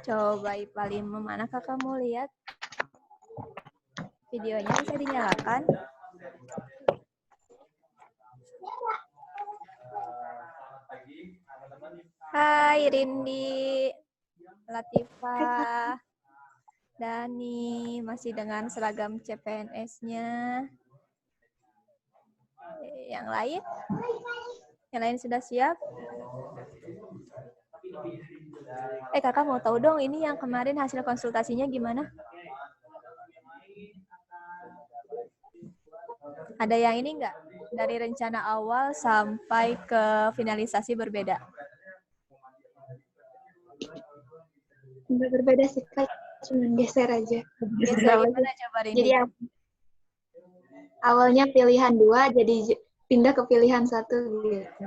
Coba IPA 5, manakah kamu lihat? Videonya bisa dinyalakan. Hai Rindi, Latifah, Dani, masih dengan seragam CPNS-nya. Yang lain? Yang lain sudah siap? Kakak mau tahu dong, ini yang kemarin hasil konsultasinya gimana? Ada yang ini enggak? Dari rencana awal sampai ke finalisasi berbeda? Berbeda sih, Kak. Cuma geser aja. Geser gimana coba Rini? Jadi awalnya pilihan 2, jadi pindah ke pilihan 1 gitu.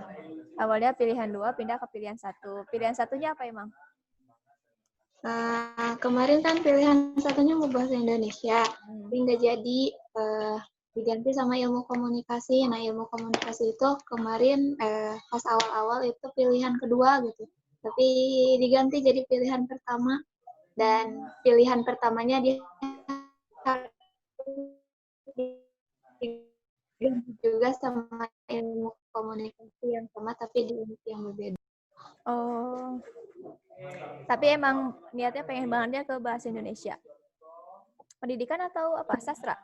Awalnya pilihan 2, pindah ke pilihan 1. Pilihan satunya apa emang? Kemarin kan pilihan satunya mau bahasa Indonesia, tapi nggak jadi, diganti sama ilmu komunikasi. Nah, ilmu komunikasi itu kemarin pas awal-awal itu pilihan kedua gitu, tapi diganti jadi pilihan pertama, dan pilihan pertamanya dia juga sama ilmu komunikasi yang sama, tapi di unit yang berbeda. Oh, tapi emang niatnya pengen bangetnya ke bahasa Indonesia. Pendidikan atau apa? Sastra?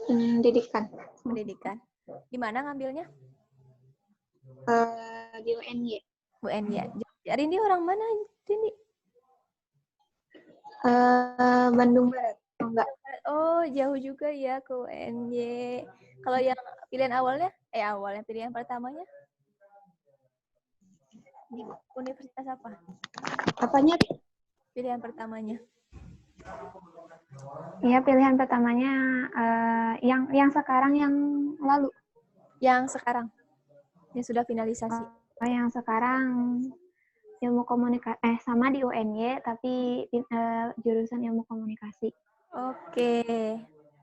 Pendidikan. Pendidikan. Di mana ngambilnya? Di UNY. UNY. Rindi orang mana, Rindi? Bandung Barat. Enggak. Oh, jauh juga ya ke UNY. Kalau yang pilihan awalnya, pilihan pertamanya? Di universitas apa? Apanya? Pilihan pertamanya. Iya, pilihan pertamanya yang sekarang, yang lalu. Yang sekarang? Yang sudah finalisasi? Yang sekarang ilmu komunikasi, sama di UNY, tapi jurusan ilmu komunikasi. Oke.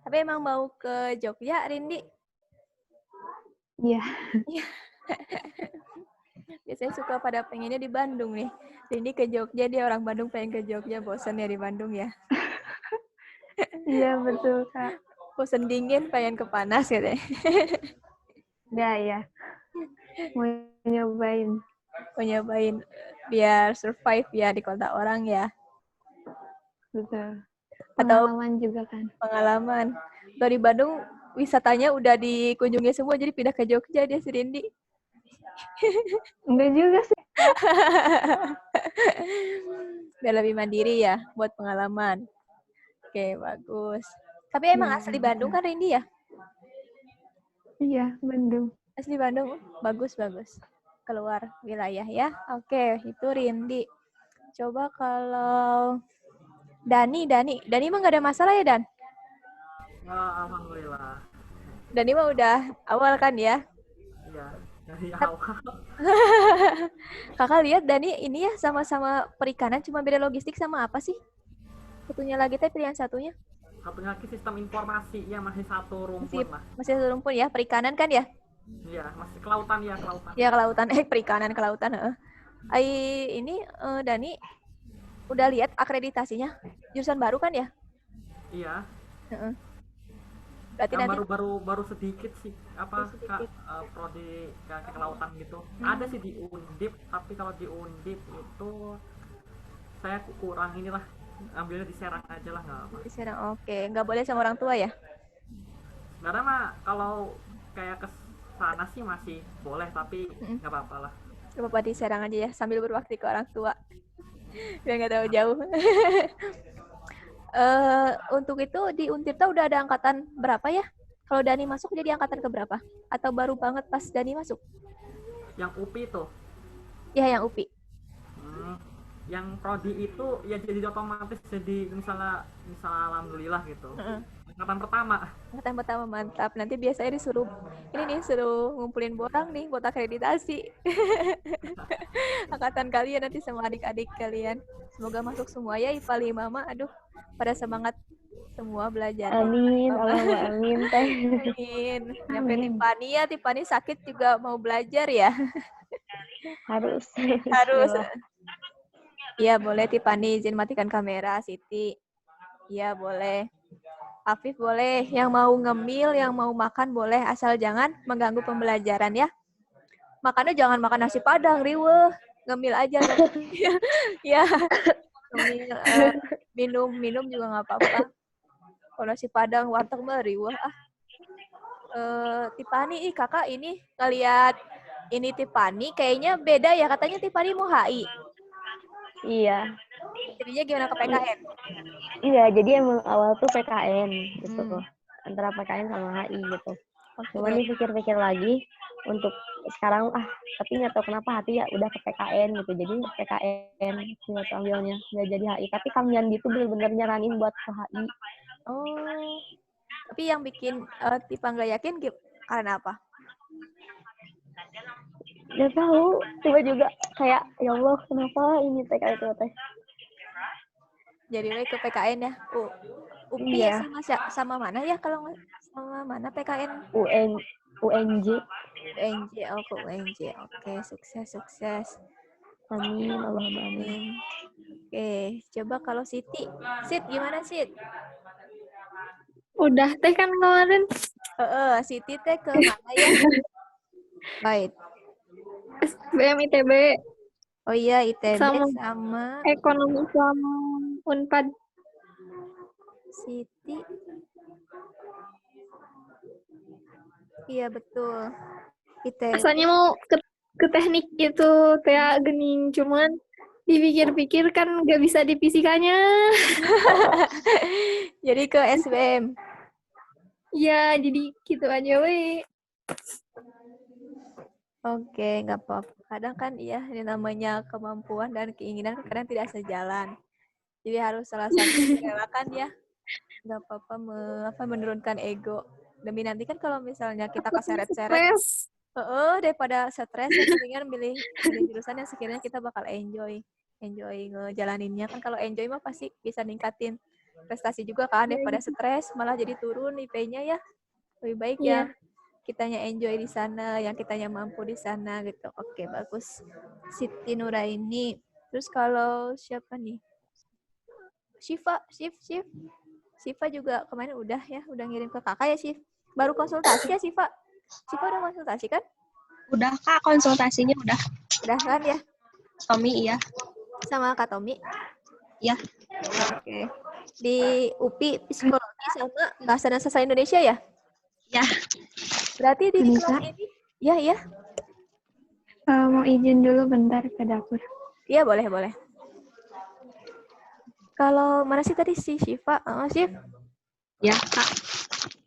Tapi emang mau ke Jogja, Rindi? Iya. Biasanya suka pada pengennya di Bandung nih. Rindi ke Jogja, dia orang Bandung pengen ke Jogja, bosan ya di Bandung ya. Iya, betul, Kak. Bosan dingin, pengen ke panas ya deh. Ya. Mau nyobain. Biar survive ya di kota orang ya. Betul. Atau Pengalaman juga kan. Pengalaman. Kalau di Bandung, wisatanya udah dikunjungi semua, jadi pindah ke Jogja dia si Rindi. Enggak juga sih. Biar lebih mandiri ya, buat pengalaman. Oke, bagus. Tapi emang asli Bandung kan Rindi ya? Iya, Bandung. Asli Bandung, bagus. Keluar wilayah ya. Oke, itu Rindi. Coba kalau Dani mah nggak ada masalah ya, Dan? Alhamdulillah. Dani mah udah awal kan ya? Iya, dari awal. Kakak lihat Dani ini ya sama-sama perikanan, cuma beda logistik sama apa sih? Satunya lagi teh pilihan satunya. Satunya lagi sistem informasi, ya masih satu rumpun lah. Masih satu rumpun ya, perikanan kan ya? Iya, masih kelautan. Ya kelautan, perikanan kelautan. Ini Dani udah lihat akreditasinya? Jurusan baru kan ya? Iya. Berarti nanti baru sedikit sih prodi ke kelautan gitu. Ada sih di Undip, tapi kalau di Undip itu saya kurang inilah, ambilnya di Serang aja lah, nggak apa. Di Serang, oke. Nggak boleh sama orang tua ya? Karena mah kalau kayak ke sana sih masih boleh, tapi nggak apa-apa lah. Nggak apa-apa di Serang aja ya, sambil berbakti ke orang tua. Biar nggak terlalu jauh. Untuk itu di Untirta udah ada angkatan berapa ya? Kalau Dani masuk jadi angkatan ke berapa? Atau baru banget pas Dani masuk? Yang UPI tuh? Ya, yang UPI. Yang prodi itu ya jadi otomatis jadi misalnya alhamdulillah gitu. Angkatan pertama Mantap. Nanti biasanya disuruh ngumpulin borang nih buat akreditasi. Angkatan kalian nanti sama adik-adik kalian. Semoga masuk semua ya IPA 5 mah. Aduh, pada semangat Semua belajar. Amin, Allahumma amin teh. Amin. Nyampe Amin. Tiffany ya, Tiffany sakit juga mau belajar ya. Harus. Harus. Bismillah. Iya boleh Tiffany izin matikan kamera. Siti. Iya boleh. Afif boleh. Yang mau ngemil, yang mau makan boleh. Asal jangan mengganggu pembelajaran ya. Makannya jangan makan nasi padang, riweuh. Ngemil aja. Ya. Ngemil, minum juga nggak apa-apa. Kalau nasi padang, warteg mah riweuh ah. Tiffany, kakak ini ngeliat ini Tiffany kayaknya beda ya. Katanya Tiffany mau HI. Iya. Jadinya gimana ke PKN? Iya, jadi emang awal tuh PKN gitu. Antara PKN sama HI gitu. Cuman dipikir-pikir lagi untuk sekarang tapi nggak tahu kenapa hati ya udah ke PKN gitu. Jadi PKN nggak tahu ambilnya nggak jadi HI. Tapi Kamian gitu bener-bener nyaranin buat ke HI. Oh, tapi yang bikin Tifa nggak yakin karena apa? Nggak tahu, coba juga kayak ya Allah kenapa ini teh kayak itu teh. Jadi ke PKN ya. UPI Iya. sama mana ya kalau sama mana PKN? UNJ. UNJ, oh ke UNJ. Oke, sukses. Amin, Allahumma amin. Oke, coba kalau Siti. Sit, gimana Sit? Udah teh kan kemarin. Siti teh ke mana ya? Baik. SBM ITB. Oh iya, ITB sama ekonomi sama Unpad. Siti. Iya betul. ITB. Rasanya mau ke teknik gitu, Tia Gening, cuman dipikir-pikir kan nggak bisa dipisikannya. Jadi ke SBM. Iya, jadi gitu aja we. Oke, nggak apa-apa. Kadang kan iya, ini namanya kemampuan dan keinginan kadang tidak sejalan. Jadi harus salah satu direlakan ya. Nggak apa-apa menurunkan ego. Demi nanti kan kalau misalnya kita keseret-seret, daripada stres, ya mendingan milih jurusan yang sekiranya kita bakal enjoy ngejalaninnya. Kan kalau enjoy mah pasti bisa ningkatin prestasi juga kan, daripada stres malah jadi turun IP-nya ya. Lebih baik ya kitanya enjoy di sana, yang kitanya mampu di sana gitu. Oke, bagus. Siti Nuraini. Terus kalau siapa nih? Siva juga kemarin udah ngirim ke kakak ya, Sif. Baru konsultasi ya, Siva udah konsultasi kan? Udah, Kak, konsultasinya udah. Udah kan ya? Tommy, iya. Sama Kak Tommy? Iya. Oke. Di UPI Psikologi sama Bahasa dan Sastra Indonesia ya? Ya. Berarti di kelas ini? Iya. Mau izin dulu bentar ke dapur. Iya, boleh. Kalau mana sih tadi si Syifa? Sif? Ya, Kak.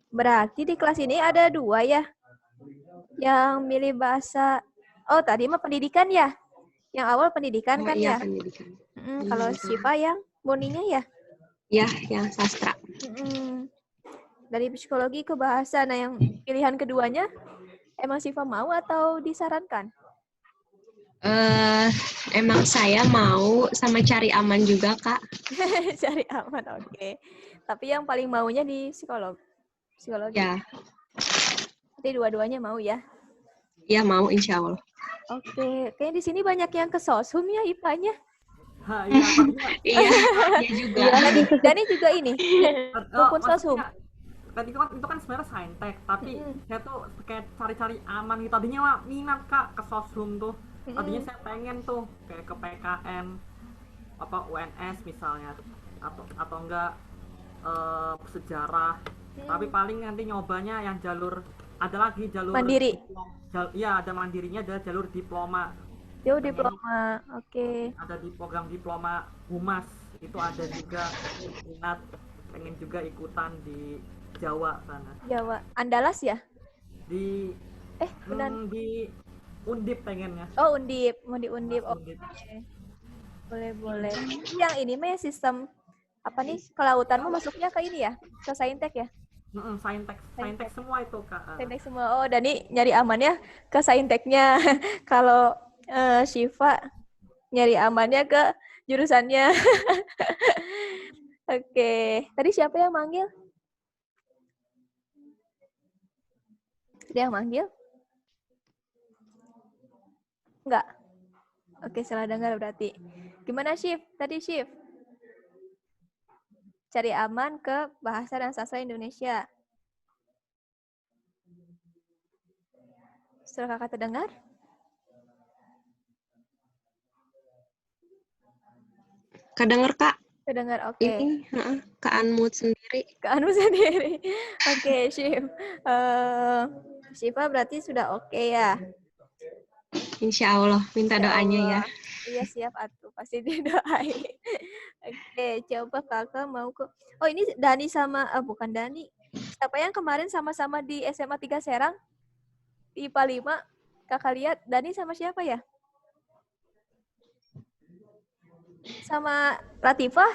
Berarti di kelas ini ada 2 ya? Yang milih bahasa... Oh, tadi mah pendidikan ya? Yang awal pendidikan kan iya, ya? Pendidikan. Kalau Syifa yang murninya ya? Ya, yang sastra. Dari psikologi ke bahasa. Nah, yang pilihan keduanya emang Syifa mau atau disarankan? Emang saya mau sama cari aman juga, Kak. Cari aman, oke. Tapi yang paling maunya di psikologi. Ya. Nanti dua-duanya mau ya? Iya, mau insya Allah. Oke. Kayaknya di sini banyak yang ke sosum ya IPA-nya. Iya juga. Dani juga ini. Maupun sosum. Tadi kan itu kan sebenarnya saintek, tapi saya tuh kayak cari-cari aman gitu. Tadinya mah minat Kak ke sosum tuh. Tadinya saya pengen tuh kayak ke PKN apa UNS misalnya atau enggak sejarah. Tapi paling nanti nyobanya yang jalur mandiri. Iya, ada mandirinya, ada jalur diploma. Diploma. Oke. Ada di program diploma Humas. Itu ada juga minat, pengen juga ikutan di Jawa sana. Jawa. Andalas ya? Di Undip pengennya. Oh, Undip. Mau di Undip. Oke. Boleh. Yang ini mah sistem apa nih? Kelautanmu masuknya ke ini ya? Ke Saintek ya? Saintek semua itu, Kak. Saintek semua. Oh, Dani nyari amannya ke Sainteknya. Kalau Syifa nyari amannya ke jurusannya. Oke. Tadi siapa yang manggil? Ada yang manggil? Enggak. Oke, salah dengar berarti. Gimana Shift? Tadi Shift. Cari aman ke bahasa dan sastra Indonesia. Suara kakak terdengar? Kedenger Kak. Terdengar, oke. Ini Kak Anmut sendiri. Ke Anu sendiri. Oke, Shift. Shiva berarti sudah oke ya? Insya Allah, minta Insya doanya ya. Allah. Iya siap atuh, pasti didoain. Oke, coba kakak mau ke... Oh ini Dani sama, bukan Dani. Siapa yang kemarin sama-sama di SMA 3 Serang? Di IPA 5. Kakak lihat Dani sama siapa ya? Sama Latifah?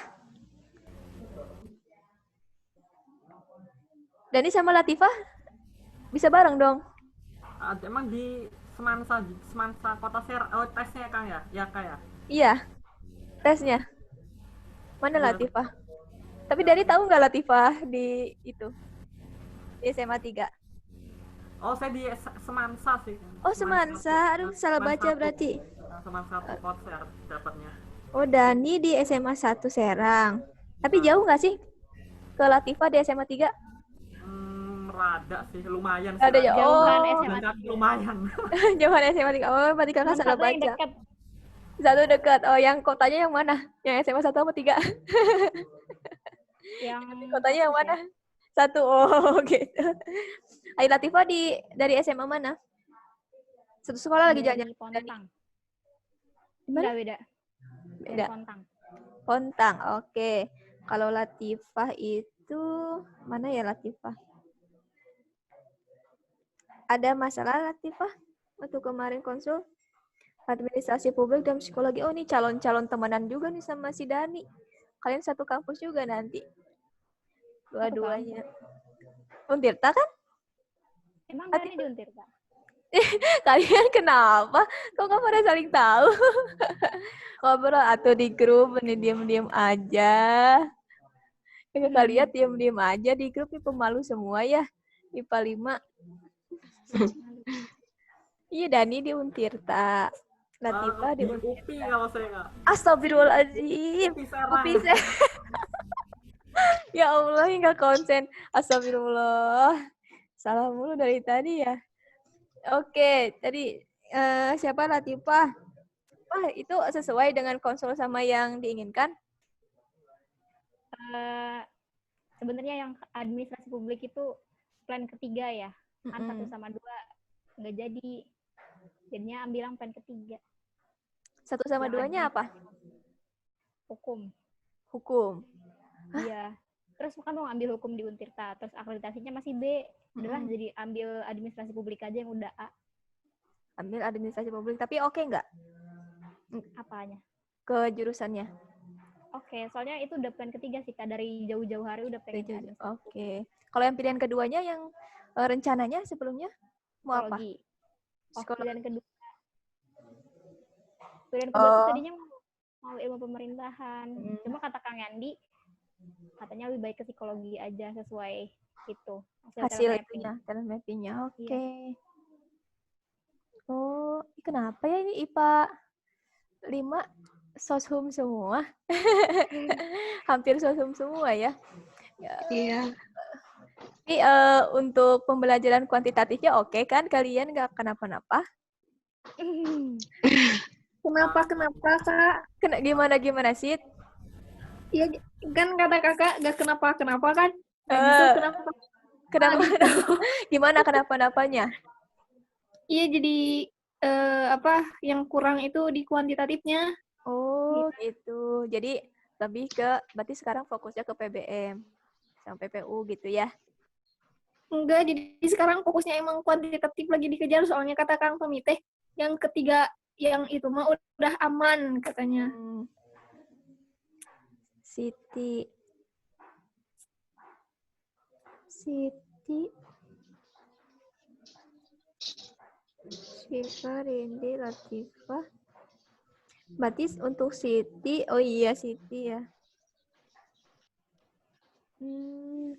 Dani sama Latifah? Bisa bareng dong? Emang di Semansa Kota Serang, tesnya Kang ya? Ya Kak ya? Iya, tesnya. Mana Latifah? Tapi Dani tahu nggak Latifah di itu? Di SMA 3. Oh, saya di Semansa sih. Oh, Semansa. Aduh, salah baca berarti. Semansa Konser dapatnya. Oh, Dani di SMA 1 Serang. Tapi jauh nggak sih ke Latifah di SMA 3? Rada sih, lumayan sih. Ada ya. Jauhan Oh, SMA lumayan. jauhan SMA 3. Oh, berarti kakak salah Satu yang baca. dekat. Satu dekat. Oh, yang kotanya yang mana? Yang SMA 1 apa 3? Yang Kotanya yang mana? Satu. Oh, gitu. Ayo Latifah dari SMA mana? Satu sekolah lagi dari jalan-jalan. Pontang. Gimana? Enggak beda. Dari Beda. Pontang. Pontang. Oke. Kalau Latifah itu mana ya Latifah? Ada masalah Latifah waktu kemarin konsul administrasi publik dan psikologi. Oh, ini calon-calon temenan juga nih sama si Dani. Kalian satu kampus juga nanti. Dua-duanya. Untirta kan? Emang Dani di Untirta? Kalian kenapa? Kok nggak pada saling tahu? Ngobrol atau di grup ini diam-diam aja. Kakak lihat diam-diam aja di grup, ini pemalu semua ya. IPA 5. Iya, Dani di Untirta. Latifah di Untirta. UPI kalau saya nggak. Astagfirullahaladzim. UPI Ya Allah, nggak konsen. Astagfirullah. Salah mulu dari tadi ya. Oke, tadi siapa Latifah? Wah, itu sesuai dengan konsul sama yang diinginkan? Sebenarnya yang administrasi publik itu plan ketiga ya. Kan 1 sama 2 nggak jadi. Jadinya ambil yang plan ketiga. 1 sama 2-nya apa? Hukum. Hukum. Iya. Terus kan mau ambil hukum di Untirta, terus akreditasinya masih B. Udahlah jadi ambil administrasi publik aja yang udah A. Ambil administrasi publik, tapi oke nggak? Apanya? Ke jurusannya? Oke, soalnya itu udah plan ketiga sih Kak. Dari jauh-jauh hari udah pengen administrasi. Oke. Kalau yang pilihan keduanya yang rencananya sebelumnya mau apa? Pilihan kedua. Pilihan kedua tuh tadinya mau ilmu pemerintahan. Cuma kata Kang Yandi, katanya lebih baik ke psikologi aja sesuai itu. Hasil itunya, talent mapping-nya. Oke. Iya. Oh, kenapa ya ini IPA 5 soshum semua? Hampir soshum semua ya. Iya. Tapi untuk pembelajaran kuantitatifnya oke kan? Kalian nggak kenapa-napa? Kenapa, Kak? Gimana sih? Iya, kan kata kakak gak kenapa-kenapa kan? Kenapa? Gimana kenapa-napanya? Iya, jadi yang kurang itu di kuantitatifnya. Oh, gitu. Jadi lebih ke, berarti sekarang fokusnya ke PBM sama PPU gitu ya? Enggak, jadi sekarang fokusnya emang kuantitatif lagi dikejar, soalnya kata Kang Tommy teh, yang ketiga yang itu mah udah aman katanya. Siti Syifa, Rindi, Latifah. Berarti untuk Siti, oh iya Siti ya. Hmm,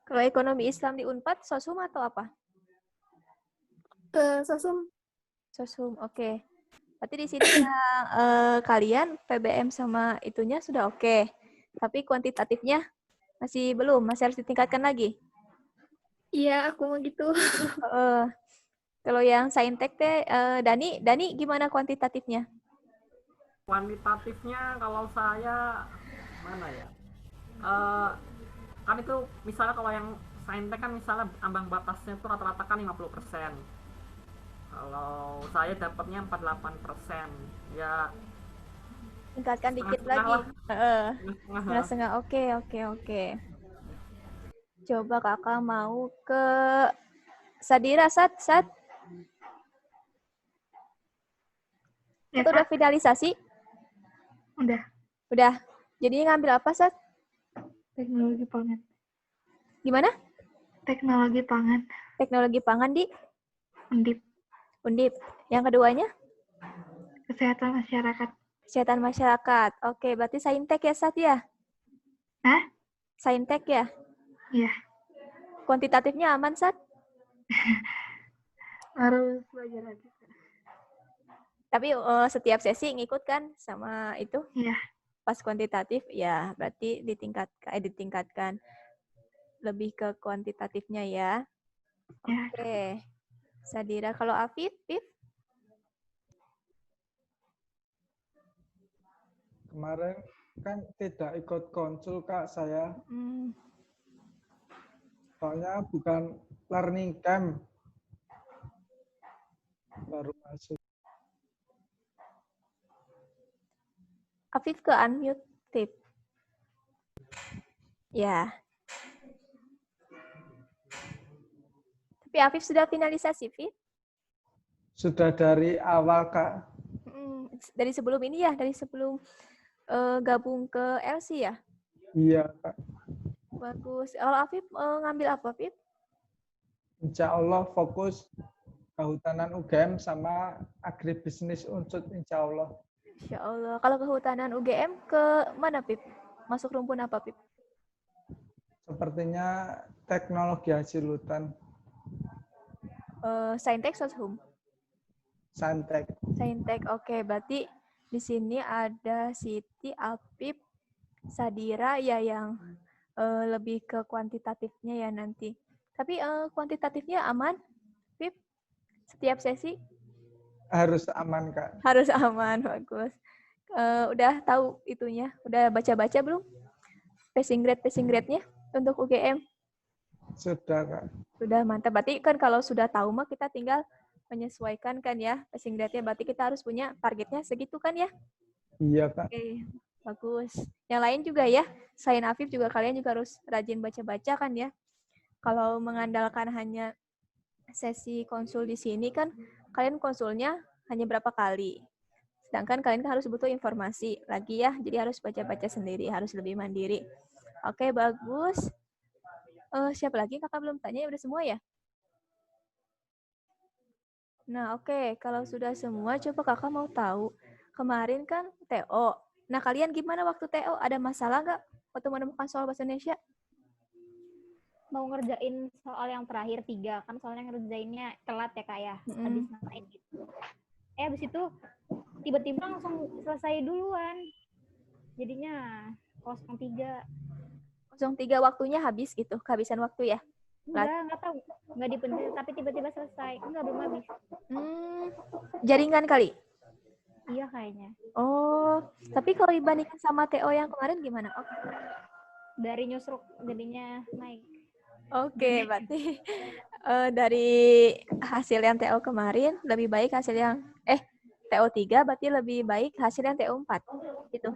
kalau ekonomi Islam di Unpad, sosum atau apa? Sosum. Sosum, oke. Berarti di sini yang kalian PBM sama itunya sudah oke. Tapi kuantitatifnya masih belum, masih harus ditingkatkan lagi. Iya, aku mau gitu. Eh, kalau yang saintek teh, Dani gimana kuantitatifnya? Kuantitatifnya kalau saya mana ya? Eh, kan itu misalnya kalau yang saintek kan misalnya ambang batasnya itu rata-rata kan 50%. Kalau saya dapatnya 48%. Ya Tingkatkan dikit setengah-setengah lagi. lah. Setengah-setengah lah. Setengah-setengah, oke. Coba kakak mau ke Sadira, Sat. Ya, Itu udah Kak? finalisasi? Udah. Udah. Jadi ngambil apa, Sat? Teknologi pangan. Gimana? Teknologi pangan. Teknologi pangan di Undip. Undip. Yang keduanya? Kesehatan masyarakat. Kesehatan masyarakat. Oke, berarti saintek ya, Sat ya? Hah? Saintek ya? Iya. Kuantitatifnya aman, Sat? Harus belajar lagi. Tapi setiap sesi ngikut kan sama itu? Iya. Pas kuantitatif, ya berarti ditingkatkan lebih ke kuantitatifnya ya. Ya. Oke. Sadira, kalau Afif? Kemarin kan tidak ikut konsul Kak saya, soalnya bukan learning camp, baru masuk. Afif ke unmute, Tip. Ya. Tapi Afif sudah finalisasi, Fif? Sudah dari awal Kak. Dari sebelum ini ya, dari sebelum gabung ke LC ya? Iya Kak. Bagus. Kalau Afif ngambil apa, Afif? Insya Allah fokus kehutanan UGM sama agribisnis Unsud insya Allah. Insya Allah. Kalau kehutanan UGM ke mana, Pip? Masuk rumpun apa, Pip? Sepertinya teknologi hasil hutan. Saintek, Soshum? Saintek. Saintek, oke. Berarti di sini ada Siti, Apip, Sadira ya yang lebih ke kuantitatifnya ya nanti. Tapi kuantitatifnya aman, Pip? Setiap sesi? Harus aman Kak. Harus aman, bagus. Udah tahu itunya? Udah baca-baca belum? Passing grade-nya untuk UGM? Sudah Kak. Sudah, mantap. Berarti kan kalau sudah tahu mah kita tinggal menyesuaikan kan ya passing grade-nya. Berarti kita harus punya targetnya segitu kan ya? Iya Kak. Oke, bagus. Yang lain juga ya, selain Afif juga kalian juga harus rajin baca-baca kan ya. Kalau mengandalkan hanya sesi konsul di sini kan, kalian konsulnya hanya berapa kali. Sedangkan kalian kan harus butuh informasi lagi ya, jadi harus baca-baca sendiri, harus lebih mandiri. Oke, bagus. Siapa lagi kakak belum tanya? Udah semua ya? Nah, oke. Kalau sudah semua, coba kakak mau tahu. Kemarin kan TO. Nah, kalian gimana waktu TO? Ada masalah nggak waktu menemukan soal bahasa Indonesia? Mau ngerjain soal yang terakhir 3, kan soalnya ngerjainnya telat ya Kak ya, habis namain gitu. Habis itu tiba-tiba langsung selesai duluan. Jadinya 03. 03 waktunya habis gitu, kehabisan waktu ya? Enggak tahu. Enggak dipencet, tapi tiba-tiba selesai. Enggak, belum habis. Jaringan kali? Iya kayaknya. Oh, tapi kalau dibandingkan sama TO yang kemarin gimana? Oh. Dari nyusruk jadinya naik. Oke, berarti dari hasil yang TO kemarin lebih baik hasil yang TO 3 berarti lebih baik hasil yang TO 4 gitu.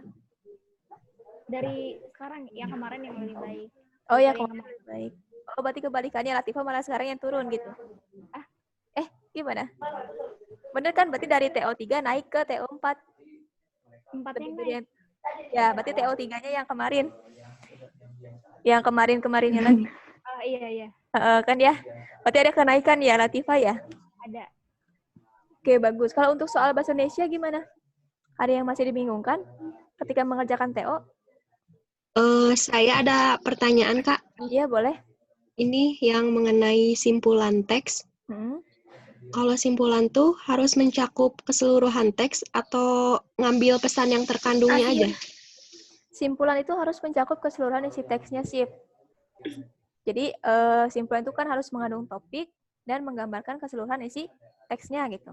Dari sekarang yang kemarin yang lebih baik. Oh ya, kemarin lebih baik. Oh, berarti kebalikannya Latifah malah sekarang yang turun gitu. Gimana? Bener kan berarti dari TO 3 naik ke TO 4. 4-nya naik. Ya, berarti TO 3-nya yang kemarin. Yang kemarin-kemarinnya lagi. Iya. Kan ya? Berarti ada kenaikan ya, Latifah ya? Ada. Oke, bagus. Kalau untuk soal bahasa Indonesia gimana? Ada yang masih dibingungkan ketika mengerjakan TO? Saya ada pertanyaan, Kak. Iya, boleh. Ini yang mengenai simpulan teks. Kalau simpulan tuh harus mencakup keseluruhan teks atau ngambil pesan yang terkandungnya aja? Simpulan itu harus mencakup keseluruhan isi teksnya, Sip. Jadi, simpulan itu kan harus mengandung topik dan menggambarkan keseluruhan isi teksnya gitu.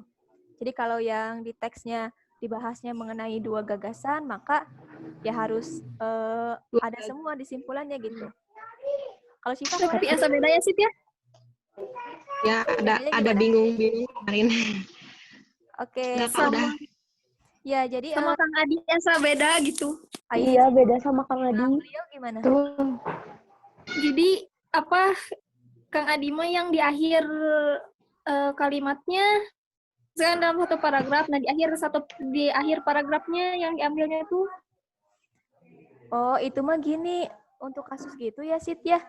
Jadi kalau yang di teksnya dibahasnya mengenai 2 gagasan, maka ya harus ada semua di simpulannya gitu. Kalau Syifa Tapi asa bedanya sih ya? Ya, ada bingung-bingung kemarin. Oke. Nggak, Kak, udah. Ya, jadi sama Kang Adi asa beda gitu. Iya, beda sama Kang Adi. Beliau gimana? Jadi apa Kang Adi mah yang di akhir kalimatnya misalkan dalam satu paragraf, nah di akhir paragrafnya yang diambilnya tuh. Oh, itu mah gini, untuk kasus gitu ya, Sid ya.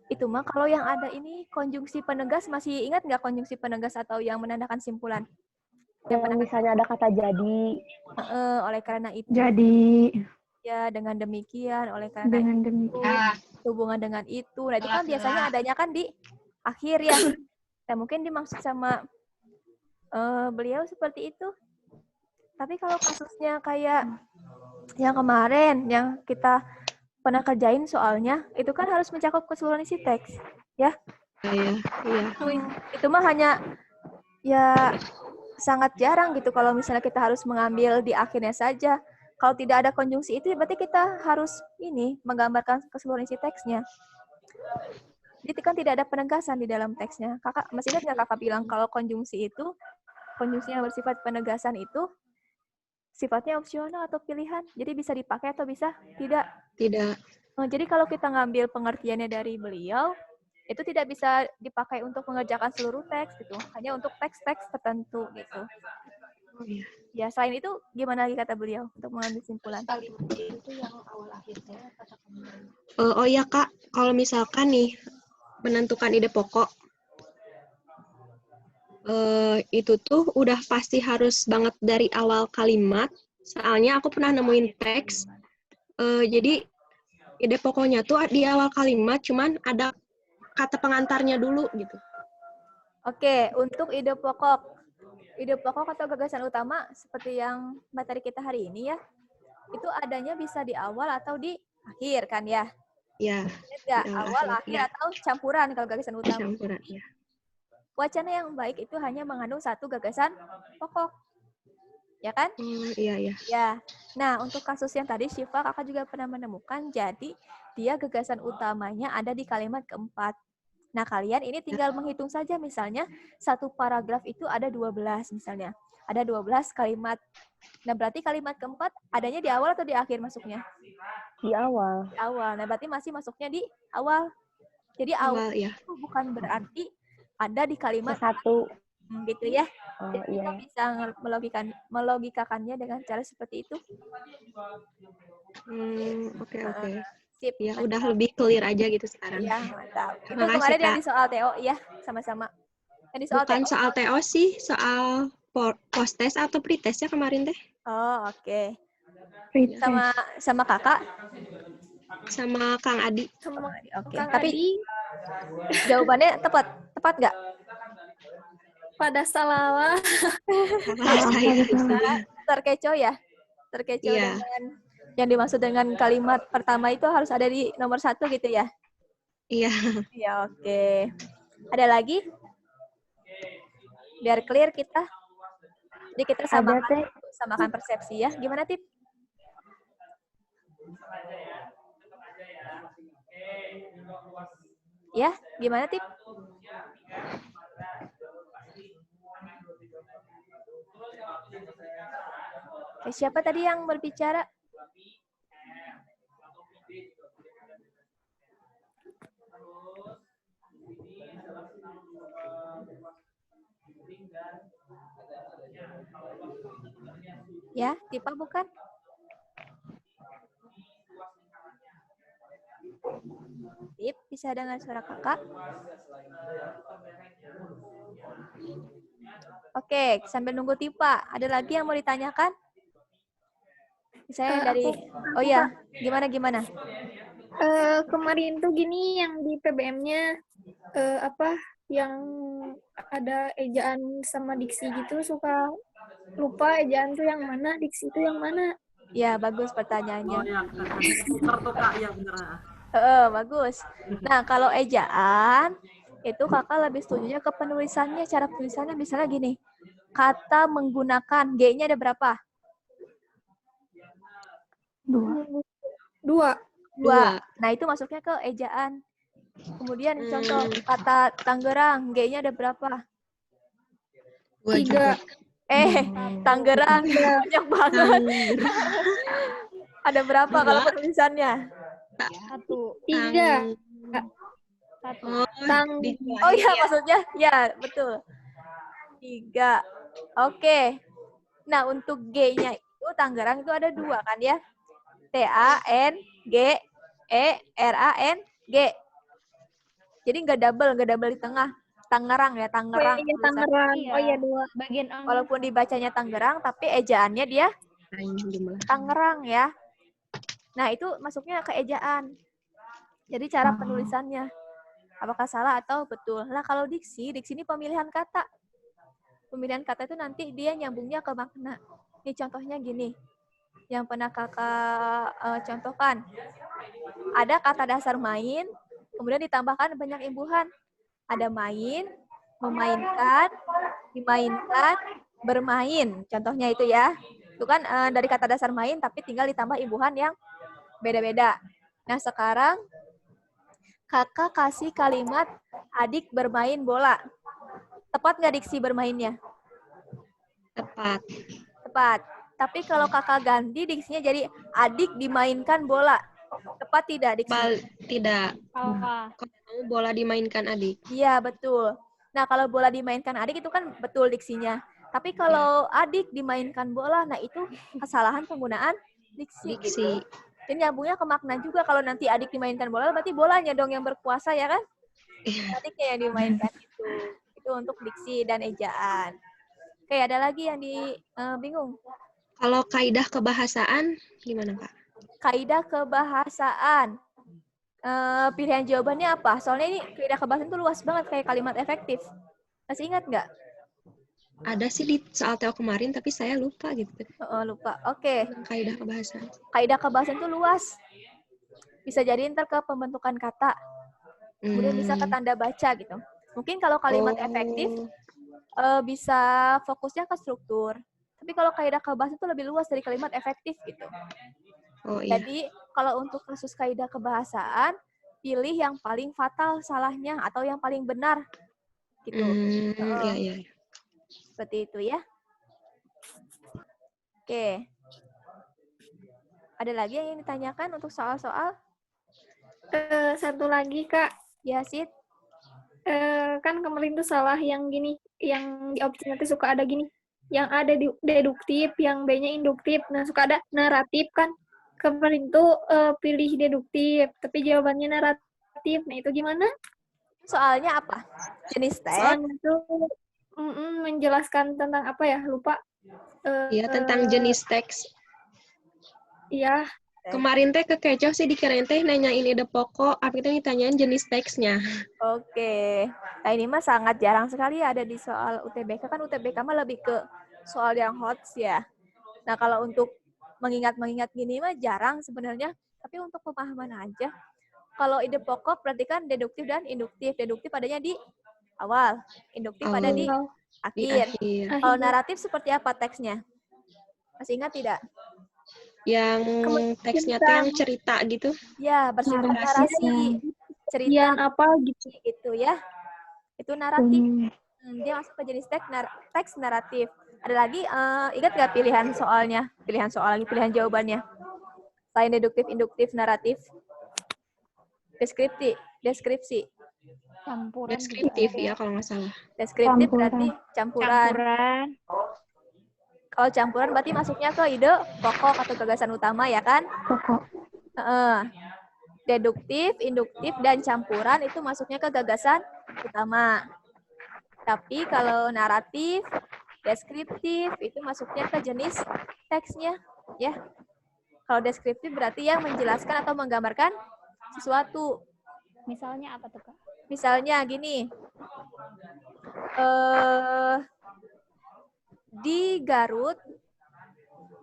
Itu mah kalau yang ada ini konjungsi penegas, masih ingat nggak konjungsi penegas atau yang menandakan simpulan? Yang misalnya ada kata jadi. Oleh karena itu. Jadi. Ya, dengan demikian, oleh karena itu. Hubungan dengan itu. Nah, itu kan biasanya adanya kan di akhir ya. Nah, mungkin dimaksud sama beliau seperti itu. Tapi kalau kasusnya kayak yang kemarin, yang kita pernah kerjain soalnya, itu kan harus mencakup keseluruhan isi teks, ya? Iya. Itu mah hanya, ya sangat jarang gitu kalau misalnya kita harus mengambil di akhirnya saja. Kalau tidak ada konjungsi itu, berarti kita harus menggambarkan keseluruhan isi teksnya. Jadi kan tidak ada penegasan di dalam teksnya. Kakak, masih ingat nggak kakak bilang kalau konjungsi yang bersifat penegasan itu, sifatnya opsional atau pilihan. Jadi bisa dipakai atau bisa tidak. Tidak. Jadi kalau kita ngambil pengertiannya dari beliau, itu tidak bisa dipakai untuk mengerjakan seluruh teks gitu. Hanya untuk teks-teks tertentu gitu. Oh iya. Ya, selain itu gimana lagi kata beliau untuk mengambil simpulan? Itu yang awal akhirnya kata kamu. Oh iya, Kak, kalau misalkan nih menentukan ide pokok, itu tuh udah pasti harus banget dari awal kalimat. Soalnya aku pernah nemuin teks, jadi ide pokoknya tuh di awal kalimat, cuman ada kata pengantarnya dulu gitu. Oke, untuk ide pokok atau gagasan utama seperti yang materi kita hari ini ya, itu adanya bisa di awal atau di akhir kan ya? Ya. Enggak, awal, akhir, atau campuran kalau gagasan utama. Campuran, ya. Wacana yang baik itu hanya mengandung satu gagasan pokok. Ya kan? Iya. Ya. Nah, untuk kasus yang tadi, Syifa, kakak juga pernah menemukan, jadi dia gagasan utamanya ada di kalimat keempat. Nah, kalian ini tinggal menghitung saja, misalnya, satu paragraf itu ada 12, misalnya. Ada 12 kalimat. Nah, berarti kalimat keempat adanya di awal atau di akhir masuknya? Di awal. Di awal. Nah, berarti masih masuknya di awal. Jadi awal ya. itu bukan berarti ada di kalimat satu. Gitu ya. Oh, jadi kita iya. bisa melogikakannya dengan cara seperti itu. Oke. Sip. Ya, udah lebih clear aja gitu sekarang. Ya, mantap. Itu Makasih, kemarin Kak. yang di soal TO, ya, sama-sama. Yang di soal Bukan TO. soal TO sih, soal post-test atau pre-test ya kemarin teh. Oh, oke. Pre-test. Sama kakak? Sama Kang Adi. Oke. Kang Tapi Adi jawabannya tepat nggak? pada salah. Terkecoh ya? Terkecoh Iya. dengan yang dimaksud dengan kalimat pertama itu harus ada di nomor 1 gitu ya? Iya. Ya, oke. Ada lagi? Biar clear kita. Jadi kita samakan persepsi ya. Gimana, Tip? Ya, gimana, Tip? Siapa tadi yang berbicara? Ya, Tipa bukan? Tip, bisa dengar suara kakak? Oke, sambil nunggu Tipa, ada lagi yang mau ditanyakan? Misalnya Eh, dari, aku- oh ya, gimana? Kemarin tuh gini yang di PBM-nya apa yang ada ejaan sama diksi gitu suka lupa ejaan tuh yang mana, diksi itu yang mana. Ya, bagus pertanyaannya. Oh ya, keputar tuh Kak, iya bener. Bagus. Nah, kalau ejaan, itu kakak lebih setujunya ke penulisannya. Cara penulisannya misalnya gini, kata menggunakan, G-nya ada berapa? 2. Dua. Nah, itu masuknya ke ejaan. Kemudian contoh kata Tangerang, G-nya ada berapa? 3. Tangerang, banyak banget. Ada berapa kalau penulisannya? 3. Oh iya, maksudnya, ya betul. 3. Oke. Nah, untuk G-nya itu Tangerang itu ada 2 kan ya? T-A-N-G-E-R-A-N-G. Jadi nggak double di tengah. Tangerang ya, Tangerang. Oh iya, Tangerang. Iya. Oh iya, 2. Bagian A. Walaupun dibacanya Tangerang, tapi ejaannya dia Tangerang ya. Nah, itu masuknya ke ejaan. Jadi cara penulisannya. Apakah salah atau betul? Nah, kalau diksi ini pemilihan kata. Pemilihan kata itu nanti dia nyambungnya ke makna. Ini contohnya gini. Yang pernah kakak contohkan. Ada kata dasar main, kemudian ditambahkan banyak imbuhan. Ada main, memainkan, dimainkan, bermain. Contohnya itu ya. Itu kan dari kata dasar main, tapi tinggal ditambah imbuhan yang beda-beda. Nah, sekarang kakak kasih kalimat adik bermain bola. Tepat nggak diksi bermainnya? Tepat. Tapi kalau kakak ganti diksinya jadi adik dimainkan bola. Tepat tidak diksi? Tidak. Apa? Kalau bola dimainkan adik. Iya, betul. Nah, kalau bola dimainkan adik itu kan betul diksinya. Tapi kalau adik dimainkan bola, nah itu kesalahan penggunaan diksi. Gitu. Dan nyambungnya ke makna juga. Kalau nanti adik dimainkan bola, berarti bolanya dong yang berkuasa ya kan? Adiknya yang dimainkan itu. Itu untuk diksi dan ejaan. Oke, ada lagi yang bingung? Kalau kaidah kebahasaan gimana, Kak? Kaidah kebahasaan. Pilihan jawabannya apa? Soalnya ini kaidah kebahasaan itu luas banget kayak kalimat efektif. Masih ingat nggak? Ada sih di soal Teo kemarin, tapi saya lupa gitu. Lupa. Oke. Kaidah kebahasaan. Kaidah kebahasaan itu luas. Bisa jadi ntar ke pembentukan kata. Kemudian bisa ke tanda baca gitu. Mungkin kalau kalimat efektif bisa fokusnya ke struktur. Tapi kalau kaidah kebahasaan itu lebih luas dari kalimat efektif gitu. Oh, iya. Jadi kalau untuk kasus kaidah kebahasaan, pilih yang paling fatal salahnya atau yang paling benar gitu. Iya. Seperti itu ya. Oke. Ada lagi yang ingin ditanyakan untuk soal-soal? Satu lagi, Kak. Ya, Sid. Kan kemarin tuh salah yang gini, yang di opsi nanti suka ada gini. Yang ada deduktif, yang B-nya induktif. Nah, suka ada naratif kan. Kemarin tuh pilih deduktif, tapi jawabannya naratif. Nah, itu gimana? Soalnya apa? Jenis teks? Soalnya tuh menjelaskan tentang apa ya? Lupa. Iya, tentang jenis teks. Iya. Kemarin teh kekecoh sih dikirain teh nanyain ide pokok, tapi teh ditanyain jenis teksnya. Oke. Nah, ini mah sangat jarang sekali ada di soal UTBK. Kan UTBK mah lebih ke soal yang hot ya. Nah, kalau untuk mengingat gini mah jarang sebenarnya. Tapi untuk pemahaman aja. Kalau ide pokok berarti kan deduktif dan induktif. Deduktif adanya di awal. Induktif ada di akhir. Kalau naratif seperti apa teksnya? Masih ingat tidak? Yang teksnya tuh yang cerita gitu. Ya, bersifat narasi. Cerita yang apa gitu ya. Itu naratif. Dia masuk ke jenis teks naratif. Ada lagi, ingat nggak pilihan soalnya? Pilihan soal lagi, pilihan jawabannya. Selain deduktif, induktif, naratif. Deskripsi. Campuran. Deskriptif ya kalau nggak salah. Deskriptif berarti campuran. Kalau campuran berarti masuknya ke ide pokok atau gagasan utama ya kan? Pokok. Deduktif, induktif, dan campuran itu masuknya ke gagasan utama. Tapi kalau naratif, deskriptif itu masuknya ke jenis teksnya, ya. Kalau deskriptif berarti yang menjelaskan atau menggambarkan sesuatu. Misalnya apa tuh, Kak? Misalnya gini, di Garut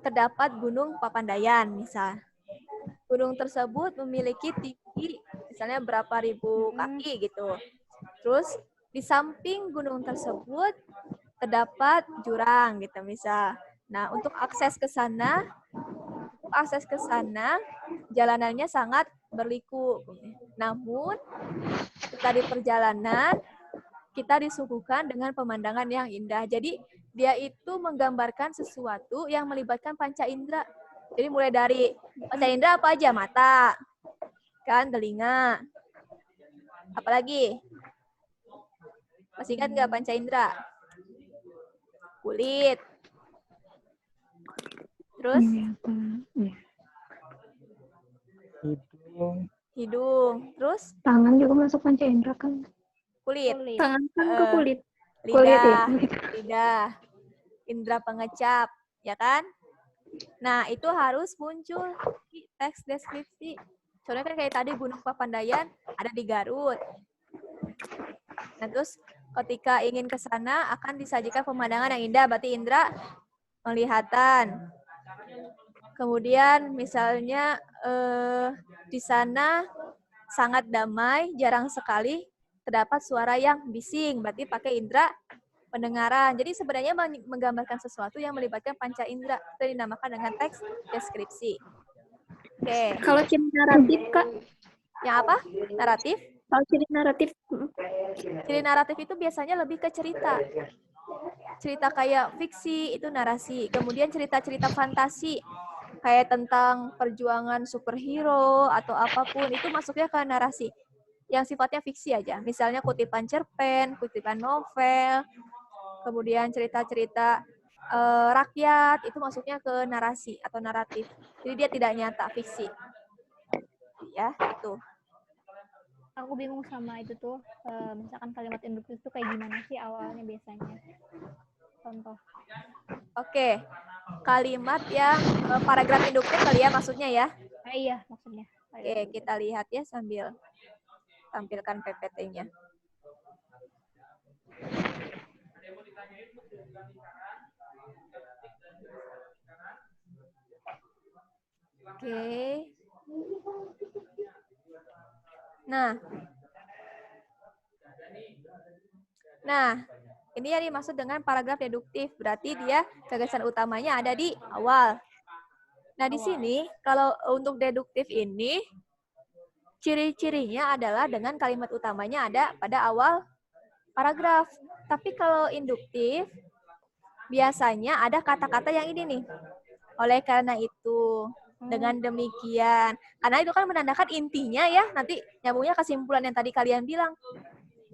terdapat Gunung Papandayan, misal. Gunung tersebut memiliki tinggi misalnya berapa ribu kaki gitu. Terus di samping gunung tersebut terdapat jurang gitu misal. Nah, untuk akses ke sana jalanannya sangat berliku. Namun ketika di perjalanan kita disuguhkan dengan pemandangan yang indah. Jadi dia itu menggambarkan sesuatu yang melibatkan panca indera. Jadi mulai dari panca indera apa aja? Mata, kan, telinga. Apalagi? Masih ingat nggak panca indera? Kulit. Terus? Hidung. Terus? Tangan juga masuk panca indera kan? Kulit. Tangan kan ke kulit. Lidah. Lidah. Indera pengecap. Ya kan? Nah, itu harus muncul di teks deskripsi. Soalnya kan kayak tadi Gunung Papandayan ada di Garut. Nah, terus ketika ingin ke sana akan disajikan pemandangan yang indah, berarti indera penglihatan. Kemudian misalnya di sana sangat damai, jarang sekali terdapat suara yang bising, berarti pakai indera pendengaran. Jadi sebenarnya menggambarkan sesuatu yang melibatkan panca indera. Itu dinamakan dengan teks deskripsi. Oke. Kalau ciri naratif, Kak? Yang apa? Naratif? Kalau ciri naratif. Ciri naratif itu biasanya lebih ke cerita. Cerita kayak fiksi, itu narasi. Kemudian cerita-cerita fantasi, kayak tentang perjuangan superhero atau apapun, itu masuknya ke narasi. Yang sifatnya fiksi aja. Misalnya kutipan cerpen, kutipan novel, kemudian cerita-cerita rakyat, itu masuknya ke narasi atau naratif. Jadi dia tidak nyata, fiksi. Ya, itu. Aku bingung sama itu tuh, misalkan kalimat induktif itu kayak gimana sih awalnya biasanya? Contoh. Oke, kalimat yang paragraf induktif kali ya maksudnya ya? Iya, maksudnya. Oke, kita lihat ya sambil tampilkan PPT-nya. Oke. Nah, ini yang dimaksud dengan paragraf deduktif. Berarti dia gagasan utamanya ada di awal. Nah, di sini kalau untuk deduktif ini ciri-cirinya adalah dengan kalimat utamanya ada pada awal paragraf. Tapi kalau induktif biasanya ada kata-kata yang ini nih. Oleh karena itu, dengan demikian, karena itu kan menandakan intinya ya, nanti nyambungnya kesimpulan yang tadi kalian bilang.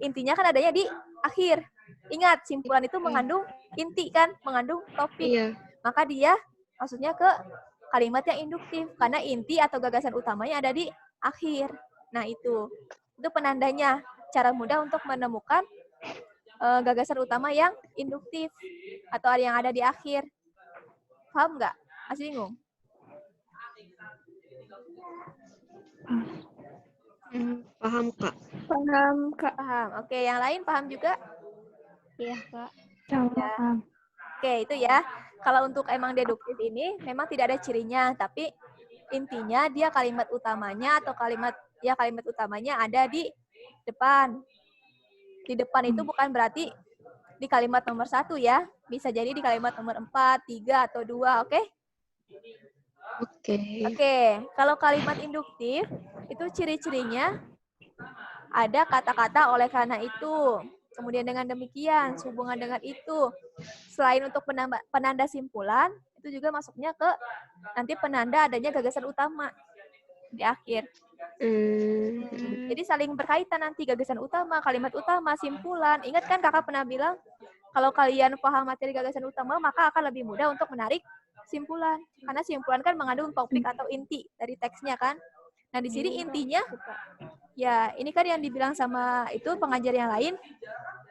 Intinya kan adanya di akhir. Ingat, simpulan itu mengandung inti kan, mengandung topik. Iya. Maka dia maksudnya ke kalimat yang induktif, karena inti atau gagasan utamanya ada di akhir. Nah, itu penandanya. Cara mudah untuk menemukan gagasan utama yang induktif atau yang ada di akhir. Paham nggak? Masih bingung? Paham, Kak. Paham, Kak. Paham. Oke, yang lain paham juga? Iya, Kak. Ya. Oke, itu ya. Kalau untuk emang deduktif ini memang tidak ada cirinya, tapi intinya dia kalimat utamanya atau kalimat utamanya ada di depan. Di depan itu bukan berarti di kalimat nomor 1 ya. Bisa jadi di kalimat nomor 4, 3, atau 2, oke? Oke, kalau kalimat induktif itu ciri-cirinya ada kata-kata oleh karena itu. Kemudian dengan demikian, sehubungan dengan itu. Selain untuk penanda simpulan, itu juga masuknya ke nanti penanda adanya gagasan utama di akhir. Jadi saling berkaitan nanti gagasan utama, kalimat utama, simpulan. Ingat kan kakak pernah bilang, kalau kalian paham materi gagasan utama, maka akan lebih mudah untuk menarik simpulan. Karena simpulan kan mengandung topik atau inti dari teksnya kan. Nah, di sini intinya, ya ini kan yang dibilang sama itu pengajar yang lain,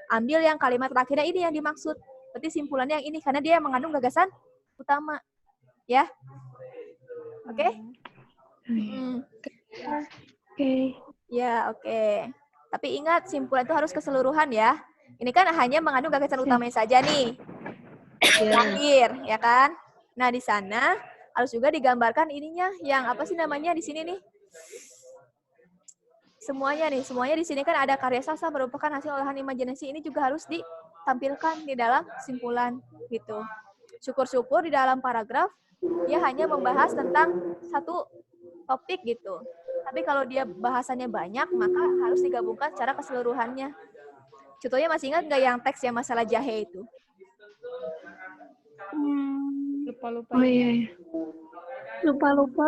ambil yang kalimat terakhirnya ini yang dimaksud. Berarti simpulannya yang ini, karena dia yang mengandung gagasan utama. Ya. Oke? Oke. Ya, oke. Tapi ingat, simpulan itu harus keseluruhan ya. Ini kan hanya mengandung gagasan utamanya saja nih. Lahir, ya kan? Nah, di sana harus juga digambarkan ininya, yang apa sih namanya di sini nih? Semuanya di sini kan ada karya sastra merupakan hasil olahan imajinasi, ini juga harus ditampilkan di dalam simpulan gitu. Syukur-syukur di dalam paragraf dia hanya membahas tentang satu topik gitu. Tapi kalau dia bahasannya banyak, maka harus digabungkan secara keseluruhannya. Contohnya masih ingat nggak yang teks yang masalah jahe itu? Lupa-lupa. Oh iya. Lupa-lupa.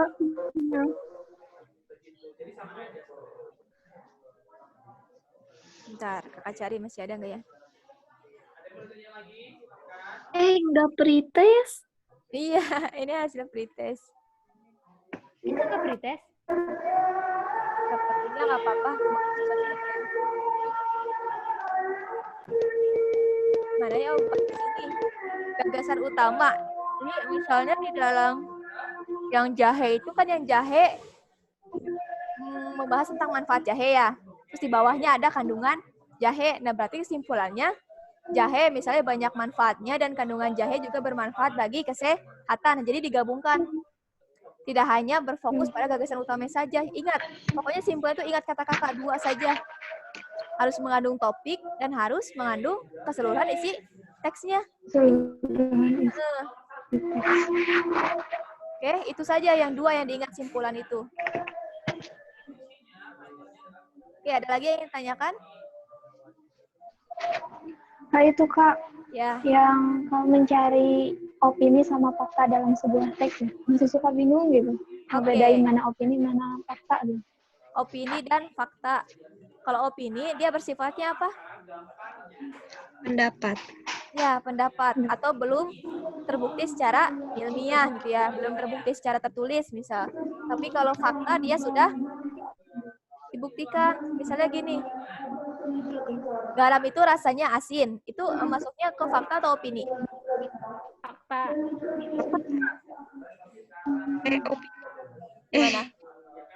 Ya. Bentar, kakak cari masih ada nggak ya? Nggak pretest. Iya, ini hasil pretest. Itu nggak pretest? Dapetinnya nggak apa-apa. Mana ya ini gagasan utama. Ini misalnya di dalam yang jahe itu kan yang jahe membahas tentang manfaat jahe ya. Terus di bawahnya ada kandungan jahe. Nah, berarti kesimpulannya jahe misalnya banyak manfaatnya dan kandungan jahe juga bermanfaat bagi kesehatan. Jadi digabungkan. Tidak hanya berfokus pada gagasan utamanya saja. Ingat, pokoknya simpulan itu ingat kata kakak 2 saja. Harus mengandung topik dan harus mengandung keseluruhan isi teksnya. Oke, itu saja yang 2 yang diingat simpulan itu. Oke, ada lagi yang ingin tanyakan? Kak, itu Kak, Ya. yang mencari opini sama fakta dalam sebuah teks ya. Masih suka bingung gitu. Ngebedain mana opini, mana fakta gitu. Opini dan fakta. Kalau opini, dia bersifatnya apa? Pendapat. Ya, pendapat. Atau belum terbukti secara ilmiah gitu ya. Belum terbukti secara tertulis misal. Tapi kalau fakta, dia sudah dibuktikan. Misalnya gini, garam itu rasanya asin. Itu masuknya ke fakta atau opini? Fakta. Gimana?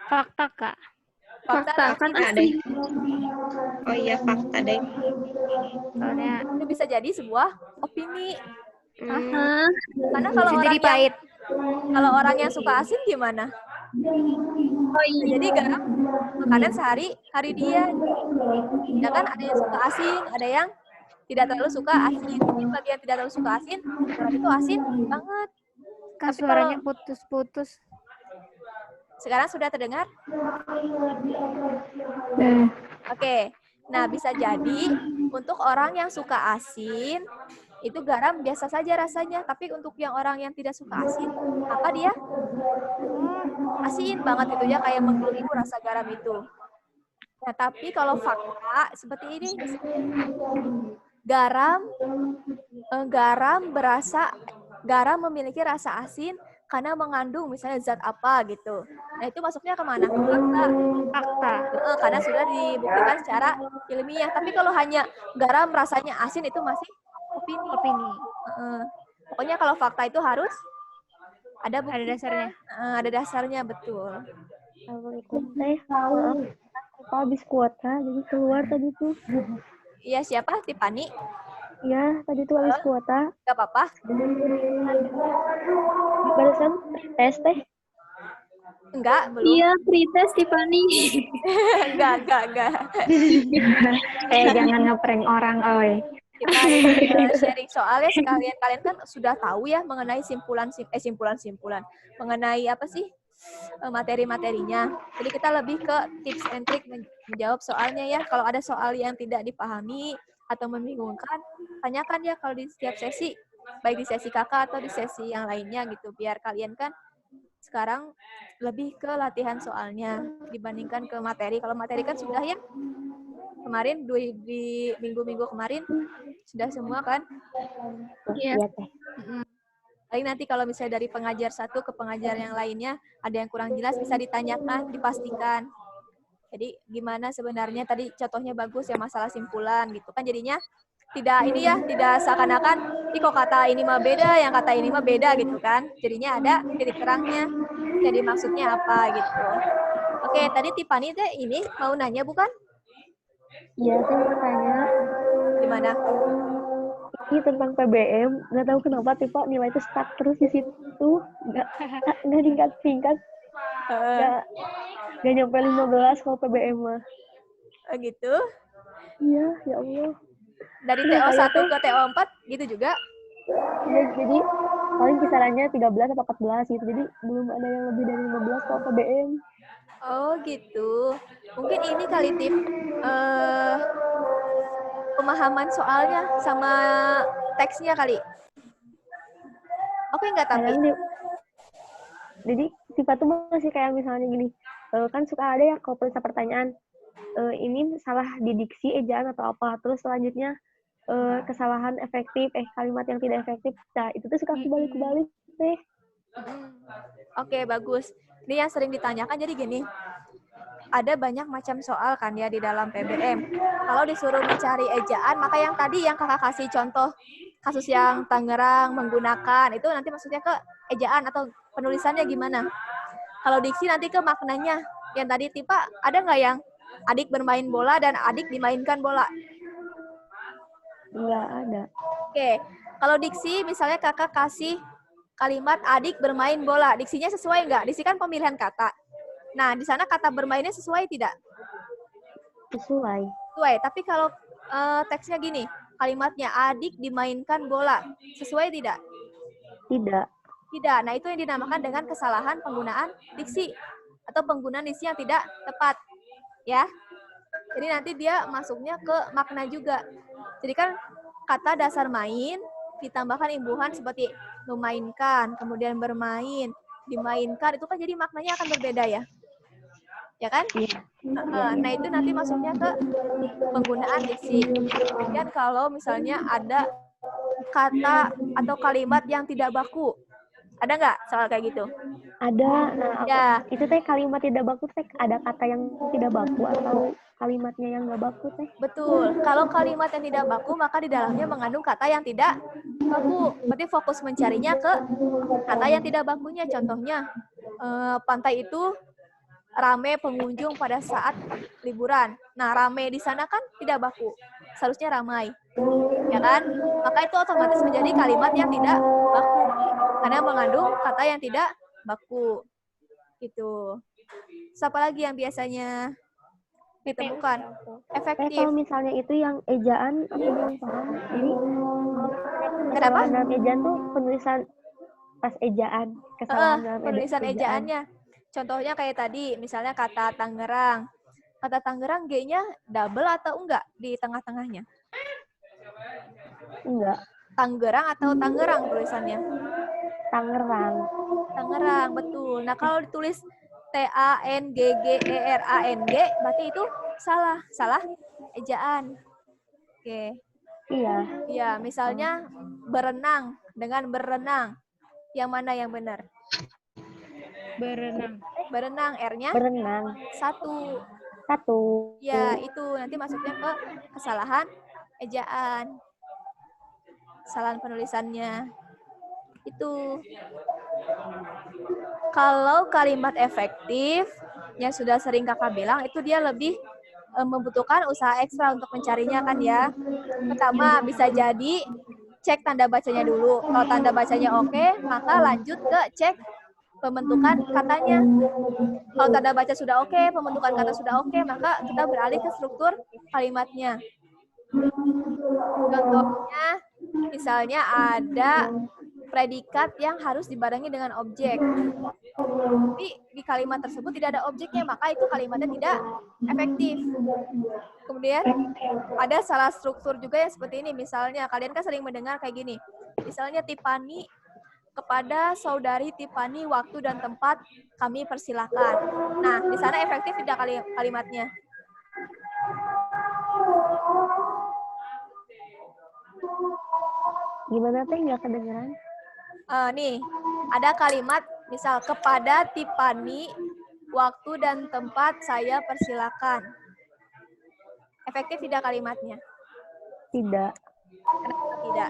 Fakta, Kak. Fakta kan Fakta deh. Oh iya, fakta deh. Soalnya itu bisa jadi sebuah opini. Karena kalau orang yang suka asin gimana? Oh iya. Jadi garam makanan sehari-hari dia. Ya kan ada yang suka asin, ada yang tidak terlalu suka asin. Mungkin bagi yang tidak terlalu suka asin, garam itu asin banget. kan Tapi suaranya kalau putus-putus. sekarang sudah terdengar? Oke. Nah, bisa jadi untuk orang yang suka asin, itu garam biasa saja rasanya. Tapi untuk yang orang yang tidak suka asin, apa dia? Asin banget gitu ya, kayak menggeligu rasa garam itu. Nah, tapi kalau fakta seperti ini, garam memiliki rasa asin karena mengandung misalnya zat apa gitu. Nah, itu masuknya kemana? Fakta. Karena sudah dibuktikan secara ilmiah. Tapi kalau hanya garam rasanya asin itu masih opini. Pokoknya kalau fakta itu harus ada bukti. Ada dasarnya. Ada dasarnya, betul. Assalamualaikum teh. Maaf, aku habis kuota jadi keluar tadi tuh. Iya, siapa? Tiffany? Iya, tadi tuh habis kuota. Gak apa-apa. Barusan tes teh. Enggak, belum. Iya, pretest Tiffany. enggak. Jangan ngeprank orang, oi. Kita sharing soalnya sekalian kalian kan sudah tahu ya mengenai simpulan mengenai apa sih materi-materinya. Jadi kita lebih ke tips and trick menjawab soalnya ya. Kalau ada soal yang tidak dipahami atau membingungkan, tanyakan ya kalau di setiap sesi, baik di sesi kakak atau di sesi yang lainnya gitu. Biar kalian kan sekarang lebih ke latihan soalnya dibandingkan ke materi. Kalau materi kan sudah ya kemarin di minggu-minggu kemarin sudah semua kan? Iya. Paling nanti kalau misalnya dari pengajar satu ke pengajar yang lainnya ada yang kurang jelas bisa ditanyakan, dipastikan. Jadi gimana sebenarnya tadi contohnya bagus ya masalah simpulan gitu kan, jadinya tidak ini ya, tidak seakan-akan ih kok kata ini mah beda, yang kata ini mah beda gitu kan. Jadinya ada titik terangnya. Jadi maksudnya apa gitu. Oke, tadi Tiffany teh ini mau nanya bukan? Iya, saya mau tanya. Gimana? Ini tentang PBM, nggak tahu kenapa tipe nilai itu stuck terus di situ, nggak tingkat, nggak nyampe 15 kalau PBM mah. Gitu? Iya, ya Allah. Dari Kenapa TO1 ya, Teh? ke TO4 gitu juga? Ya, jadi paling kisarannya 13 atau 14 gitu, jadi belum ada yang lebih dari 15 kalau PBM. Oh gitu. Mungkin ini kali tip pemahaman soalnya sama teksnya kali. Oke nggak tapi? Kadang jadi tipe tuh masih kayak misalnya gini, kan suka ada ya kalau periksa pertanyaan, ini salah di diksi, ejaan atau apa, terus selanjutnya kesalahan efektif, kalimat yang tidak efektif, nah itu tuh suka kebalik-kebalik teh. Oke, bagus. Ini yang sering ditanyakan jadi gini, ada banyak macam soal kan ya di dalam PBM. Kalau disuruh mencari ejaan, maka yang tadi yang kakak kasih contoh kasus yang Tangerang menggunakan, itu nanti maksudnya ke ejaan atau penulisannya gimana. Kalau diksi nanti ke maknanya. Yang tadi tipe ada nggak yang adik bermain bola dan adik dimainkan bola? Nggak ada. Oke, kalau diksi misalnya kakak kasih kalimat adik bermain bola, diksinya sesuai nggak? Diksi kan pemilihan kata. Nah, di sana kata bermainnya sesuai tidak? Sesuai. Sesuai, tapi kalau teksnya gini, kalimatnya adik dimainkan bola, sesuai tidak? Tidak. Tidak, nah itu yang dinamakan dengan kesalahan penggunaan diksi atau penggunaan diksi yang tidak tepat, ya. Jadi nanti dia masuknya ke makna juga. Jadi kan kata dasar main ditambahkan imbuhan seperti memainkan, kemudian bermain, dimainkan, itu kan jadi maknanya akan berbeda ya. Ya kan? Iya. Nah itu nanti masuknya ke penggunaan diksi. Dan kalau misalnya ada kata atau kalimat yang tidak baku, ada nggak soal kayak gitu? Ada. Nah, Ya. Itu teh kalimat tidak baku teh ada kata yang tidak baku atau kalimatnya yang nggak baku teh? Betul. Kalau kalimat yang tidak baku, maka di dalamnya mengandung kata yang tidak baku. Berarti fokus mencarinya ke kata yang tidak bakunya. Contohnya, pantai itu rame pengunjung pada saat liburan. Nah, rame di sana kan tidak baku. Seharusnya ramai. Ya kan? Maka itu otomatis menjadi kalimat yang tidak baku. Karena mengandung kata yang tidak baku. Gitu. Siapa lagi yang biasanya ditemukan? Efektif. Kalau misalnya itu yang ejaan, aku belum paham. Jadi, Kenapa? Dalam ejaan tuh penulisan pas ejaan. Kesalahan dalam penulisan ejaannya. Contohnya kayak tadi, misalnya kata Tangerang. Kata Tangerang G-nya double atau enggak di tengah-tengahnya? Enggak. Tangerang atau Tangerang tulisannya? Tangerang. Tangerang, betul. Nah, kalau ditulis T-A-N-G-G-E-R-A-N-G, berarti itu salah. Salah ejaan. Oke. Iya. Iya, misalnya berenang dengan berenang. Yang mana yang benar? Berenang. Berenang, R-nya? Berenang. Satu. Ya, itu nanti masuknya ke kesalahan ejaan. Kesalahan penulisannya. Itu. Kalau kalimat efektif, yang sudah sering kakak bilang, itu dia lebih membutuhkan usaha ekstra untuk mencarinya kan ya. Pertama, bisa jadi cek tanda bacanya dulu. Kalau tanda bacanya oke, maka lanjut ke cek pembentukan katanya. Kalau tanda baca sudah oke, pembentukan kata sudah oke, maka kita beralih ke struktur kalimatnya. Contohnya, misalnya ada predikat yang harus dibarengi dengan objek. Tapi di kalimat tersebut tidak ada objeknya, maka itu kalimatnya tidak efektif. Kemudian ada salah struktur juga yang seperti ini. Misalnya, kalian kan sering mendengar kayak gini. Misalnya Tiffany kepada saudari Tiffany waktu dan tempat kami persilakan. Nah, di sana efektif tidak kalimatnya? Gimana teh nggak kedengeran? Nih, ada kalimat misal kepada Tiffany waktu dan tempat saya persilakan. Efektif tidak kalimatnya? Tidak. Kenapa tidak?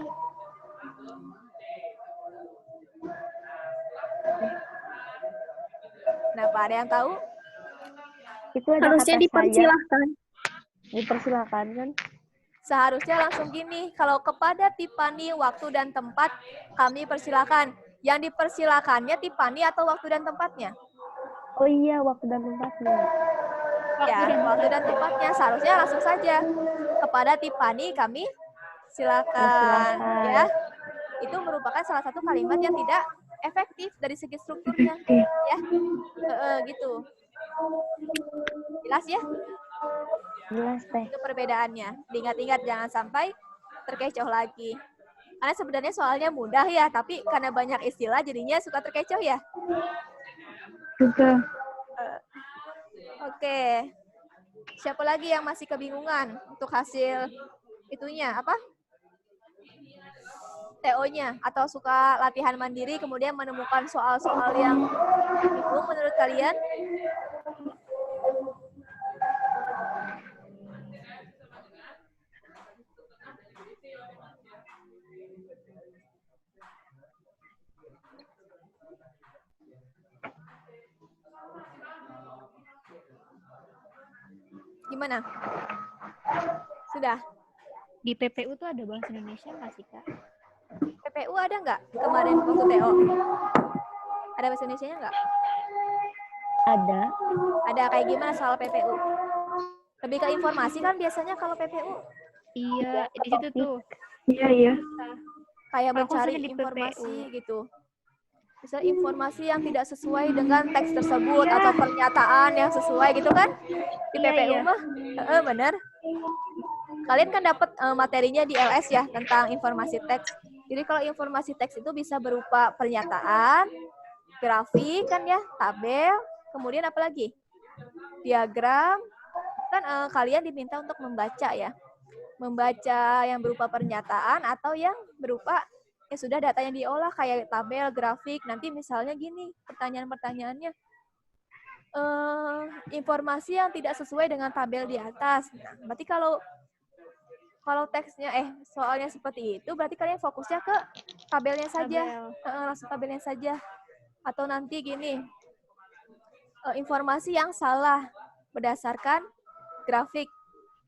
Kenapa, ada yang tahu? Itu ada Harusnya kata saya. dipersilahkan. Dipersilakan kan? Seharusnya langsung gini, kalau kepada Tiffany waktu dan tempat kami persilakan. Yang dipersilakannya Tiffany atau waktu dan tempatnya? Oh iya, waktu dan tempatnya. Ya, waktu dan tempatnya seharusnya langsung saja. Kepada Tiffany kami silakan. Ya, itu merupakan salah satu kalimat yang tidak efektif dari segi strukturnya. Ya, gitu. Jelas ya? Jelas teh. Itu perbedaannya. Diingat-ingat jangan sampai terkecoh lagi. Karena sebenarnya soalnya mudah ya, tapi karena banyak istilah jadinya suka terkecoh ya. Betul. Oke. Siapa lagi yang masih kebingungan untuk hasil itunya apa? TO-nya atau suka latihan mandiri kemudian menemukan soal-soal yang bingung menurut kalian? Gimana? Sudah? Di PPU tuh ada bahasa Indonesia nggak sih, Kak? PPU ada nggak kemarin waktu TO? Ada bahasa Indonesianya nggak? Ada. Ada kayak gimana soal PPU? Lebih ke informasi kan biasanya kalau PPU? Iya, di situ tuh. Iya, iya. Kayak Kalau mencari khususnya di informasi PPU. gitu. Misalnya informasi yang tidak sesuai dengan teks tersebut atau pernyataan yang sesuai gitu kan? Di Iya, PPU iya. mah, bener. Kalian kan dapat materinya di LS ya tentang informasi teks. Jadi kalau informasi teks itu bisa berupa pernyataan, grafik kan ya, tabel, kemudian apa lagi? Diagram. Kan kalian diminta untuk membaca ya. Membaca yang berupa pernyataan atau yang berupa ya sudah datanya diolah kayak tabel, grafik. Nanti misalnya gini, pertanyaan-pertanyaannya informasi yang tidak sesuai dengan tabel di atas. Nah, berarti kalau teksnya soalnya seperti itu, berarti kalian fokusnya ke tabelnya saja. Langsung tabelnya saja. Atau nanti gini, informasi yang salah berdasarkan grafik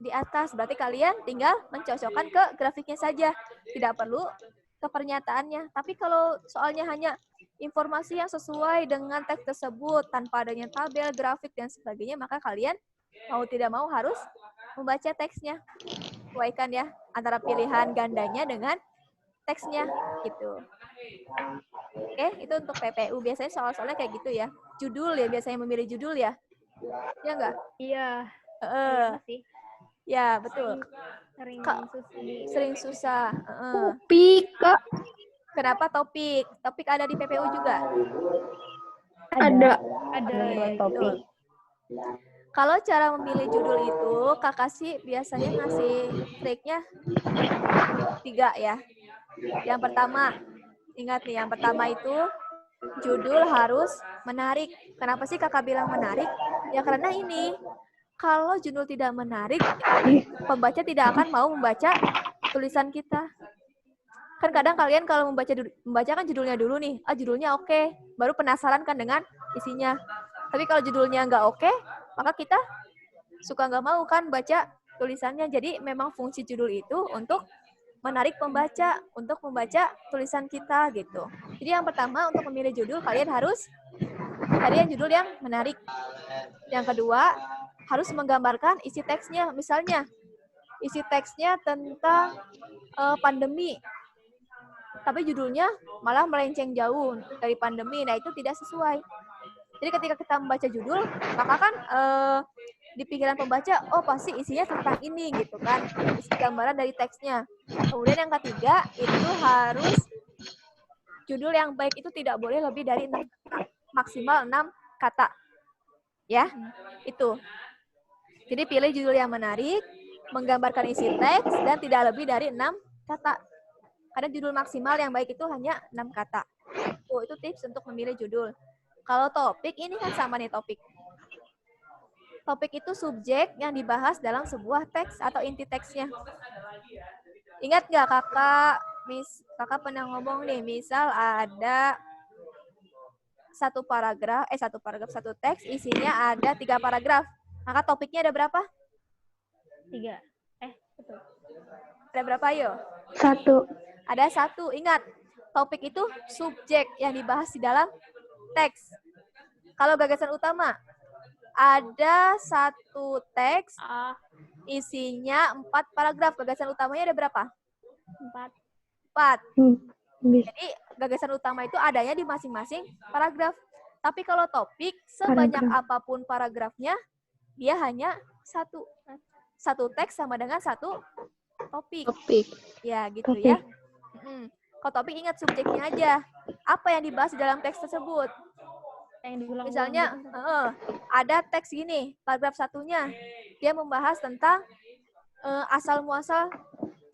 di atas. Berarti kalian tinggal mencocokkan ke grafiknya saja. Tidak perlu ke pernyataannya. Tapi kalau soalnya hanya informasi yang sesuai dengan teks tersebut tanpa adanya tabel, grafik, dan sebagainya, maka kalian mau tidak mau harus membaca teksnya. Sesuaikan ya antara pilihan gandanya dengan teksnya gitu. Oke, itu untuk PPU. Biasanya soal-soalnya kayak gitu ya. Judul ya, biasanya memilih judul ya. Ya enggak? Iya. Sih. Ya, betul. Sering susah. Topik, Kak. Kenapa topik? Topik ada di PPU juga? Ada. Topik. Kalau cara memilih judul itu, Kakak sih biasanya ngasih triknya 3 ya. Yang pertama, ingat nih, yang pertama itu judul harus menarik. Kenapa sih Kakak bilang menarik? Ya karena ini, kalau judul tidak menarik, pembaca tidak akan mau membaca tulisan kita. Kan kadang kalian kalau membaca kan judulnya dulu nih, judulnya oke, baru penasaran kan dengan isinya. Tapi kalau judulnya nggak oke, maka kita suka nggak mau kan baca tulisannya. Jadi memang fungsi judul itu untuk menarik pembaca, untuk membaca tulisan kita gitu. Jadi yang pertama untuk memilih judul, kalian harus cari judul yang menarik. Yang kedua, harus menggambarkan isi teksnya. Misalnya, isi teksnya tentang pandemi. Tapi judulnya malah melenceng jauh dari pandemi. Nah, itu tidak sesuai. Jadi ketika kita membaca judul, maka kan di pikiran pembaca, oh pasti isinya tentang ini gitu kan. Isi gambaran dari teksnya. Kemudian yang ketiga, itu harus judul yang baik itu tidak boleh lebih dari 6 kata. Maksimal 6 kata. Ya, itu. Jadi pilih judul yang menarik, menggambarkan isi teks, dan tidak lebih dari 6 kata. Karena judul maksimal yang baik itu hanya 6 kata. Itu tips untuk memilih judul. Kalau topik, ini kan sama nih topik. Topik itu subjek yang dibahas dalam sebuah teks atau inti teksnya. Ingat nggak kakak pernah ngomong nih, misal ada satu teks isinya ada 3 paragraf. Maka topiknya ada berapa? 3. Betul. Ada berapa, ayo? 1. Ada 1. Ingat, topik itu subjek yang dibahas di dalam teks. Kalau gagasan utama, ada 1 teks isinya 4 paragraf. Gagasan utamanya ada berapa? 4. Jadi gagasan utama itu adanya di masing-masing paragraf. Tapi kalau topik, sebanyak apapun paragrafnya, dia hanya 1. 1 teks sama dengan 1 topik. Ya, gitu ya. Kalau topik ingat subjeknya aja. Apa yang dibahas di dalam teks tersebut? Misalnya, ada teks gini, paragraf 1-nya. Dia membahas tentang asal-muasal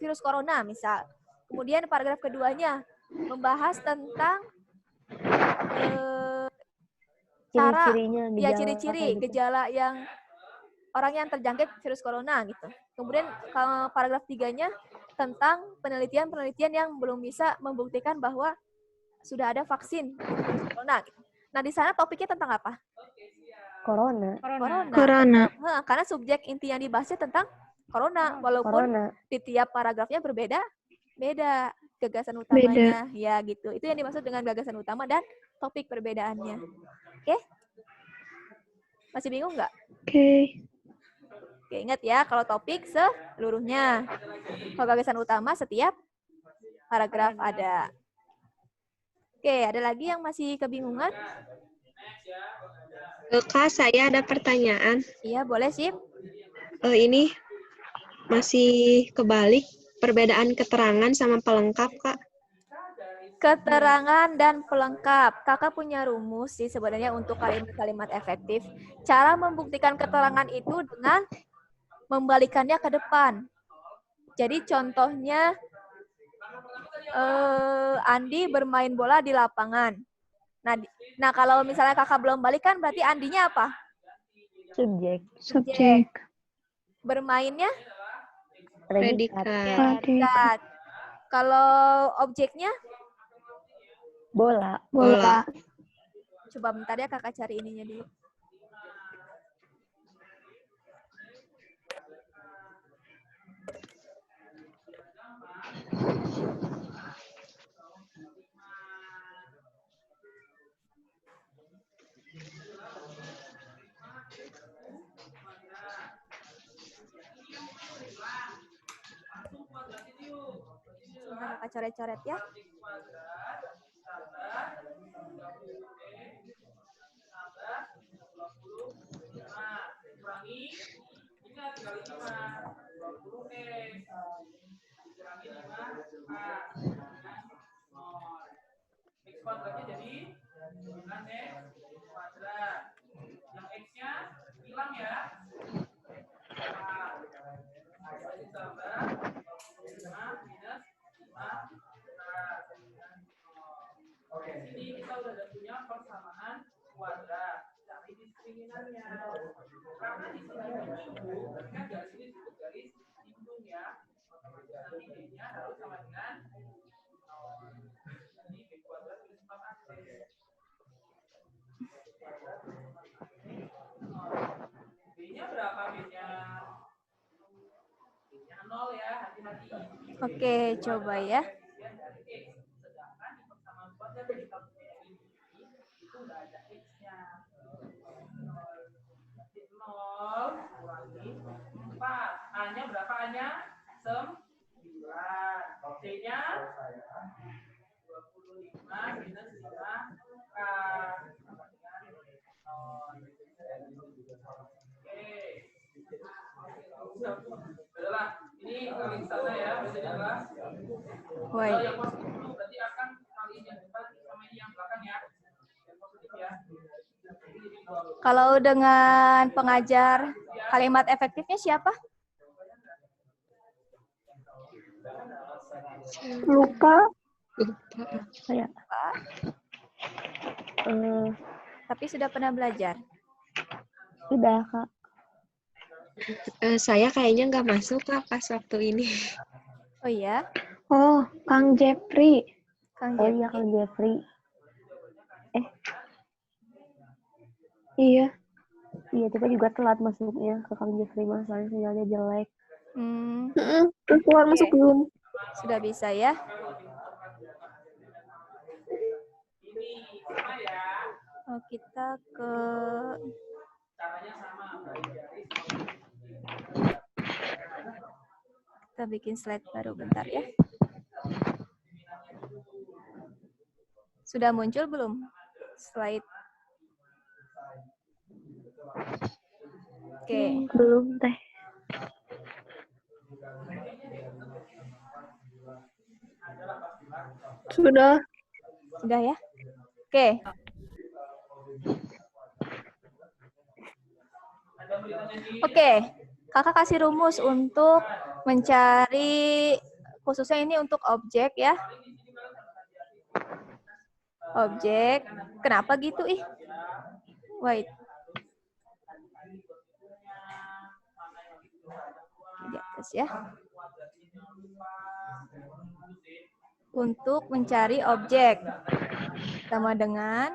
virus corona, misal. Kemudian paragraf keduanya membahas tentang ciri-ciri gejala yang orang yang terjangkit virus corona gitu. Kemudian paragraf 3-nya tentang penelitian-penelitian yang belum bisa membuktikan bahwa sudah ada vaksin virus corona gitu. Nah, di sana topiknya tentang apa? Corona. Karena subjek inti yang dibahasnya tentang corona, walaupun di tiap paragrafnya berbeda gagasan utamanya. Ya, gitu. Itu yang dimaksud dengan gagasan utama dan topik perbedaannya. Oke? Masih bingung nggak? Oke, ingat ya, kalau topik seluruhnya. Kalau gagasan utama setiap paragraf ada. Oke, ada lagi yang masih kebingungan? Kak, saya ada pertanyaan. Iya, boleh, Sip. Ini masih kebalik, perbedaan keterangan sama pelengkap, Kak. Keterangan dan pelengkap. Kakak punya rumus sih sebenarnya untuk kalimat-kalimat efektif. Cara membuktikan keterangan itu dengan membalikannya ke depan. Jadi contohnya, Andi bermain bola di lapangan. Nah, kalau misalnya kakak belum balikan, berarti Andinya apa? Subjek. Bermainnya? Predikat. Kalau objeknya? Bola. Coba bentar ya, kakak cari ininya dulu. Kakak coret-coret ya. Kuadratnya jadi 9x kuadrat. Yang x-nya hilang ya. Oke, ini kita udah punya persamaan kuadrat. Cari diskriminannya. Karena di sini menyinggung, kan garis ini disebut garis singgung ya. Nanti b-nya harus sama dengan jadi b kuadrat plus 4ac. B-nya berapa B-nya? B-nya 0 ya, hati-hati. Oke, coba ya. Sedangkan di persamaan kuadrat dari kalkulasi ini itu nggak ada x-nya. 0 kurangi 4. A-nya berapa A-nya? 9. C-nya 25 minus 5K. Sama dengan 0. Adalah ini kali sana ya, biasanya adalah kalau yang positif dulu berarti akan kali yang depan sama ini yang belakang ya. Yang positif ya. Kalau dengan pengajar kalimat efektifnya siapa? Lupa. Saya. Tapi sudah pernah belajar? Sudah, Kak. Saya kayaknya nggak masuk, Kak, pas waktu ini. Oh iya, Oh, Kang Jeffrey. Kang Oh Jeffrey. iya, Kang Jeffrey. Iya. Iya, kita juga telat masuknya ke Kang Jeffrey, Mas. Soalnya sinyalnya jelek. Terus keluar Oke. masuk belum? Sudah bisa ya? Oh, kita ke kita bikin slide baru bentar ya. Sudah muncul belum slide? Oke. Belum, Teh. Sudah. Sudah ya? Oke. Oke, kakak kasih rumus untuk mencari, khususnya ini untuk objek ya. Objek, kenapa gitu ih? Wait. Di atas ya. Untuk mencari objek, sama dengan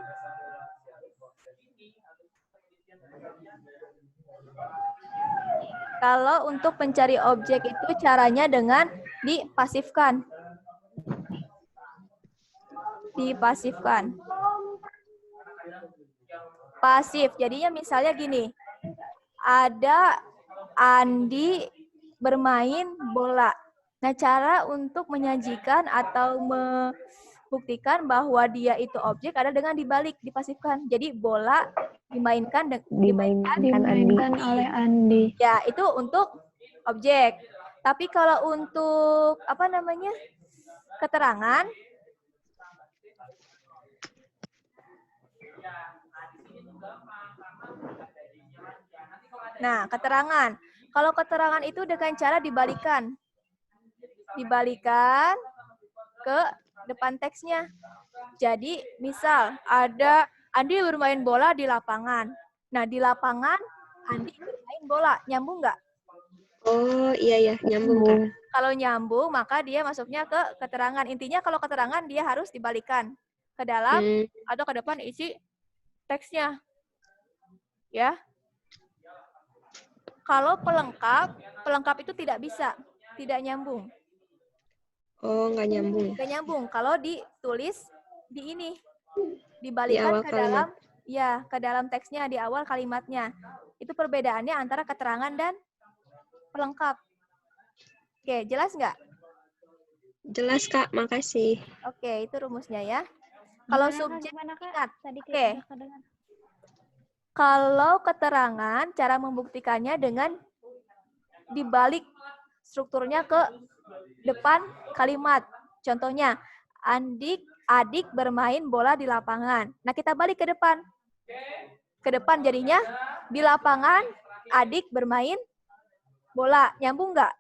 kalau untuk mencari objek itu caranya dengan dipasifkan. Dipasifkan. Pasif. Jadinya misalnya gini. Ada Andi bermain bola. Nah, cara untuk menyajikan atau membuktikan bahwa dia itu objek ada dengan dibalik, dipasifkan. Jadi bola dimainkan Dimainkan oleh Andi. Ya, itu untuk objek. Tapi kalau untuk apa namanya? Keterangan, nah, keterangan. Kalau keterangan itu dengan cara dibalikan. Dibalikan ke depan teksnya. Jadi, misal ada Andi bermain bola di lapangan. Nah, di lapangan Andi bermain bola. Nyambung nggak? Oh, iya, nyambung, Kak. Kalau nyambung, maka dia masuknya ke keterangan. Intinya kalau keterangan dia harus dibalikan ke dalam atau ke depan isi teksnya. Ya. Kalau pelengkap itu tidak bisa, tidak nyambung. Oh, nggak nyambung. Nggak nyambung. Kalau ditulis di ini, dibalikan ke dalam, ya, ke dalam teksnya di awal kalimatnya. Itu perbedaannya antara keterangan dan pelengkap. Oke, jelas nggak? Jelas, Kak. Makasih. Oke, itu rumusnya ya. Kalau subjek, ingat. Oke. Kalau keterangan, cara membuktikannya dengan dibalik strukturnya ke depan kalimat. Contohnya, adik bermain bola di lapangan. Nah, kita balik ke depan. Ke depan jadinya, di lapangan adik bermain bola. Nyambung nggak?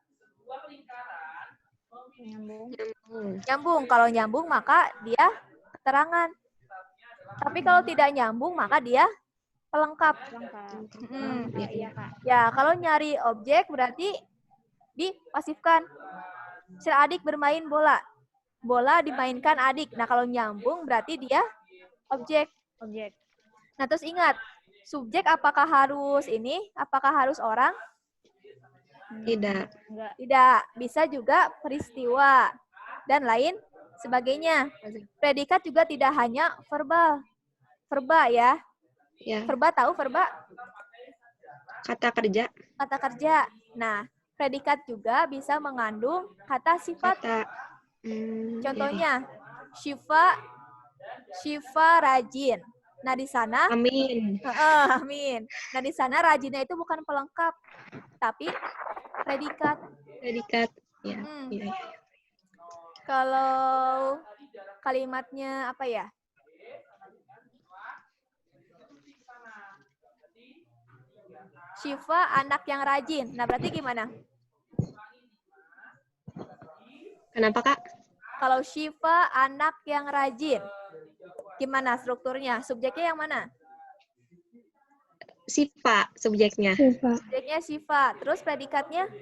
Nyambung. Kalau nyambung, maka dia keterangan. Tapi kalau tidak nyambung, maka dia pelengkap. Ya, kalau nyari objek berarti dipasifkan. Si adik bermain bola. Bola dimainkan adik. Nah, kalau nyambung berarti dia objek. Nah, terus ingat, subjek apakah harus ini? Apakah harus orang? Tidak. Tidak. Bisa juga peristiwa dan lain sebagainya. Predikat juga tidak hanya verbal. Verba ya. Ya. Verba tahu verba? Kata kerja. Kata kerja. Nah, predikat juga bisa mengandung kata sifat. Contohnya, Syifa rajin. Nah, di sana Amin. Amin. Nah, di sana rajinnya itu bukan pelengkap, tapi predikat. Predikat. Ya. Ya. Kalau kalimatnya apa ya? Syifa anak yang rajin. Nah, berarti gimana? Kenapa, Kak? Kalau Syifa anak yang rajin, gimana strukturnya? Subjeknya yang mana? Syifa, subjeknya. Subjeknya Syifa. Terus predikatnya?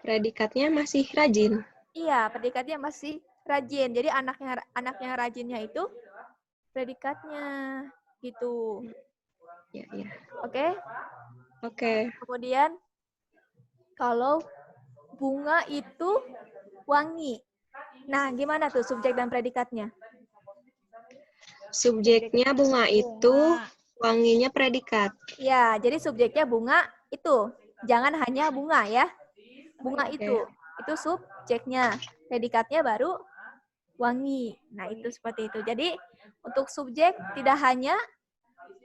Predikatnya masih rajin. Iya, predikatnya masih rajin. Jadi anaknya rajinnya itu predikatnya gitu. Ya, ya. Oke? Oke. Kemudian kalau bunga itu wangi. Nah, gimana tuh subjek dan predikatnya? Subjeknya bunga itu, wanginya predikat. Ya, jadi subjeknya bunga itu. Jangan hanya bunga ya. Bunga itu subjeknya. Predikatnya baru wangi. Nah, itu seperti itu. Jadi, untuk subjek tidak hanya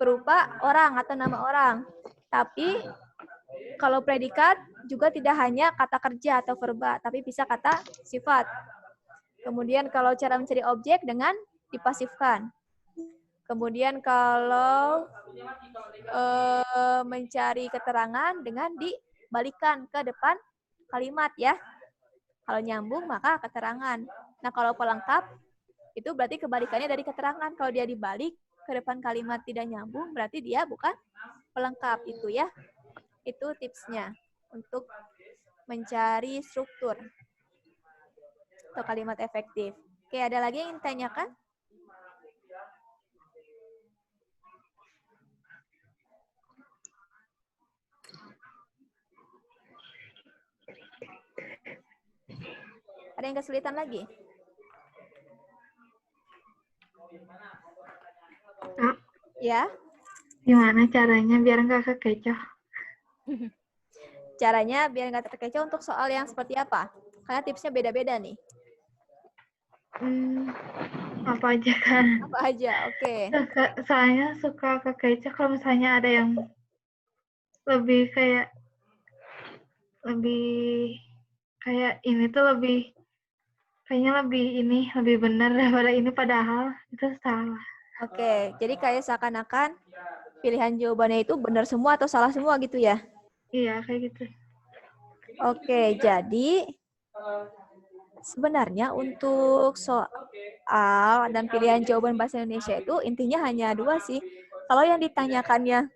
berupa orang atau nama orang. Tapi, kalau predikat juga tidak hanya kata kerja atau verba, tapi bisa kata sifat. Kemudian, kalau cara mencari objek dengan dipasifkan. Kemudian, kalau mencari keterangan dengan dibalikan ke depan kalimat ya. Kalau nyambung maka keterangan. Nah, kalau pelengkap itu berarti kebalikannya dari keterangan. Kalau dia dibalik ke depan kalimat tidak nyambung berarti dia bukan pelengkap itu ya. Itu tipsnya untuk mencari struktur atau kalimat efektif. Oke, ada lagi yang ingin ditanyakan? Ada yang kesulitan lagi? Kak, Ya. gimana caranya biar nggak kekecoh? Caranya biar nggak terkecoh untuk soal yang seperti apa? Karena tipsnya beda-beda nih. Apa aja kan? Apa aja? Oke. Soalnya suka kekecoh kalau misalnya ada yang lebih kayak ini tuh kayaknya lebih benar daripada ini padahal itu salah. Oke, jadi kayak seakan-akan pilihan jawabannya itu benar semua atau salah semua gitu ya? Iya, kayak gitu. Oke, jadi sebenarnya untuk soal dan pilihan jawaban bahasa Indonesia itu intinya hanya dua sih. Kalau yang ditanyakannya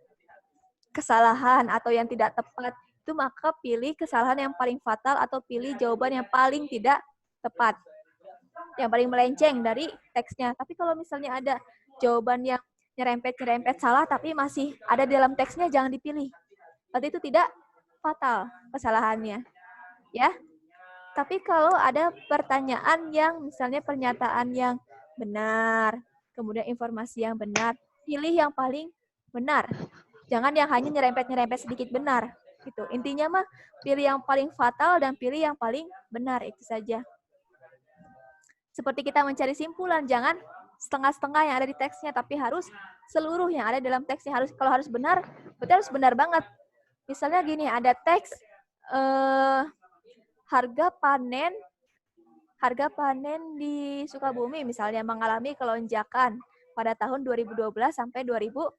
kesalahan atau yang tidak tepat, itu maka pilih kesalahan yang paling fatal atau pilih jawaban yang paling tidak tepat. Yang paling melenceng dari teksnya. Tapi kalau misalnya ada jawaban yang nyerempet-nyerempet salah tapi masih ada di dalam teksnya, jangan dipilih. Berarti itu tidak fatal kesalahannya. Ya. Tapi kalau ada pertanyaan yang misalnya pernyataan yang benar, kemudian informasi yang benar, pilih yang paling benar. Jangan yang hanya nyerempet-nyerempet sedikit benar. Gitu. Intinya mah pilih yang paling fatal dan pilih yang paling benar, itu saja. Seperti kita mencari simpulan, jangan setengah-setengah yang ada di teksnya, tapi harus seluruh yang ada dalam teksnya. Kalau harus benar, berarti harus benar banget. Misalnya gini, ada teks harga panen di Sukabumi misalnya mengalami kelonjakan pada tahun 2012 sampai 2013.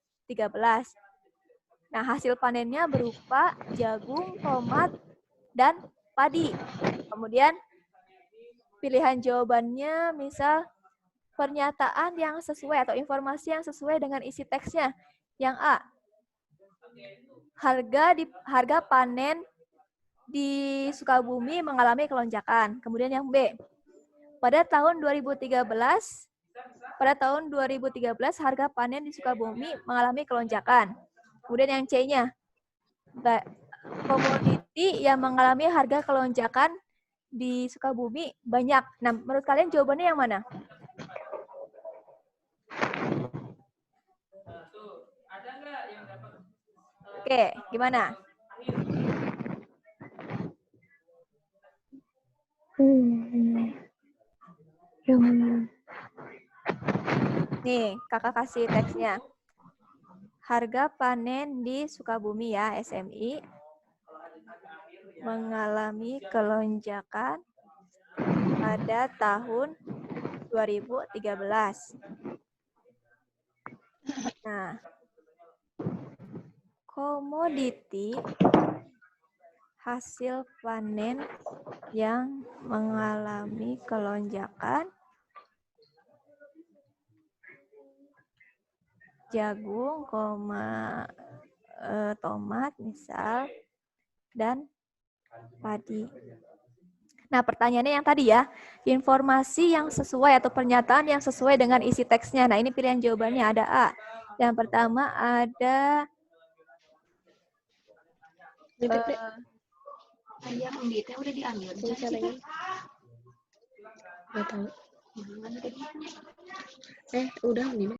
Nah, hasil panennya berupa jagung, tomat, dan padi. Kemudian pilihan jawabannya misal pernyataan yang sesuai atau informasi yang sesuai dengan isi teksnya. Yang A, harga panen di Sukabumi mengalami kelonjakan. Kemudian yang B, pada tahun 2013 harga panen di Sukabumi mengalami kelonjakan. Kemudian yang C-nya, komoditi yang mengalami harga kelonjakan di Sukabumi banyak. Nah, menurut kalian jawabannya yang mana? Oke, gimana? Nih, kakak kasih teksnya. Harga panen di Sukabumi ya, SMI, mengalami kelonjakan pada tahun 2013. Nah, komoditi hasil panen yang mengalami kelonjakan jagung, tomat misal, dan padi. Nah, pertanyaannya yang tadi ya, informasi yang sesuai atau pernyataan yang sesuai dengan isi teksnya. Nah, ini pilihan jawabannya ada A. Yang pertama ada Yang di teh udah diambil. Nggak tahu. Udah di mana?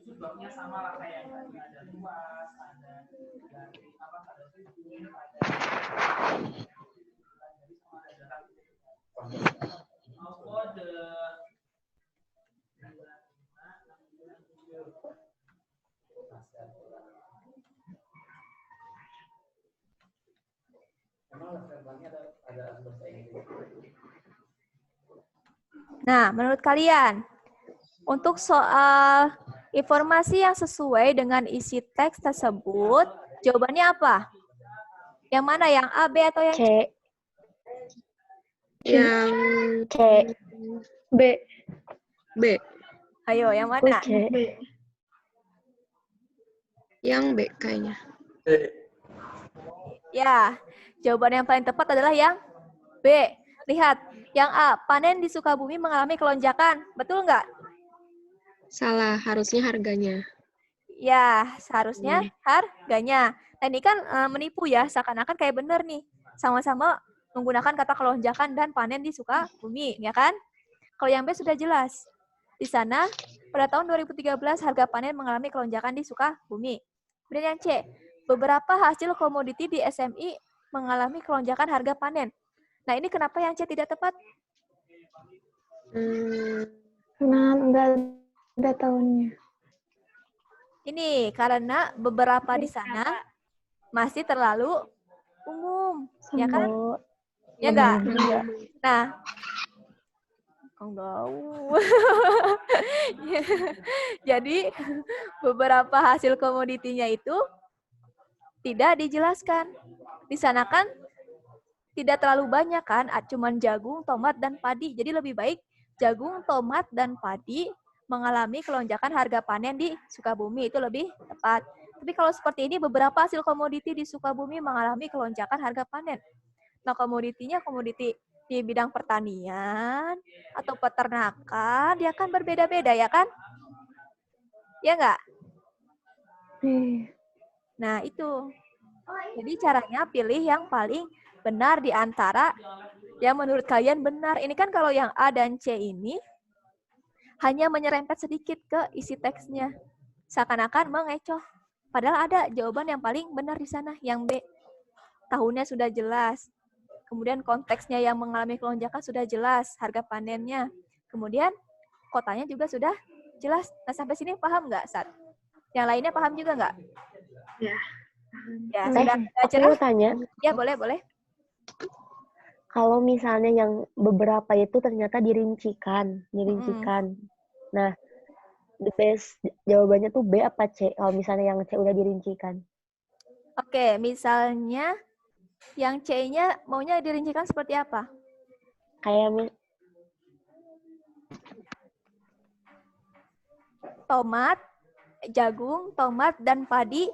Sebabnya sama lah kayak yang tadi, ada luas, ada dari apa, ada sudut, ada kode. Nah, menurut kalian, untuk soal informasi yang sesuai dengan isi teks tersebut, jawabannya apa? Yang mana? Yang A, B, atau yang C? Yang C. B. B. Ayo, yang mana? C. B. Yang B kayaknya. Ya, jawaban yang paling tepat adalah yang B. Lihat, yang A, panen di Sukabumi mengalami kelonjakan. Betul nggak? Salah, harusnya harganya. Ya, seharusnya harganya. Nah, ini kan menipu ya, seakan-akan kayak bener nih. Sama-sama menggunakan kata kelonjakan dan panen di Sukabumi, ya kan? Kalau yang B sudah jelas. Di sana, pada tahun 2013, harga panen mengalami kelonjakan di Sukabumi. Kemudian yang C, beberapa hasil komoditi di SMI mengalami kelonjakan harga panen. Nah, ini kenapa yang C tidak tepat? Karena enggak ada tahunnya. Ini karena beberapa di sana masih terlalu umum, ya kan? Ya enggak? Nah, jadi beberapa hasil komoditinya itu tidak dijelaskan. Di sana kan tidak terlalu banyak kan, cuman jagung, tomat, dan padi. Jadi lebih baik jagung, tomat, dan padi mengalami kelonjakan harga panen di Sukabumi. Itu lebih tepat. Tapi kalau seperti ini, beberapa hasil komoditi di Sukabumi mengalami kelonjakan harga panen. Nah, komoditinya komoditi di bidang pertanian atau peternakan, dia kan berbeda-beda, ya kan? Ya nggak? Nah, itu. Jadi caranya pilih yang paling benar di antara yang menurut kalian benar. Ini kan kalau yang A dan C ini hanya menyerempet sedikit ke isi teksnya. Seakan-akan mengecoh. Padahal ada jawaban yang paling benar di sana, yang B. Tahunnya sudah jelas. Kemudian konteksnya yang mengalami kelonjakan sudah jelas, harga panennya. Kemudian kotanya juga sudah jelas. Nah, sampai sini paham nggak, Sat? Yang lainnya paham juga nggak? Ya. Ya, sudah jelas? Tanya. Ya, boleh. Kalau misalnya yang beberapa itu ternyata dirincikan. Nah, the best jawabannya tuh B apa C? Kalau misalnya yang C udah dirincikan. Oke, misalnya yang C-nya maunya dirincikan seperti apa? Kayak tomat, jagung, tomat, dan padi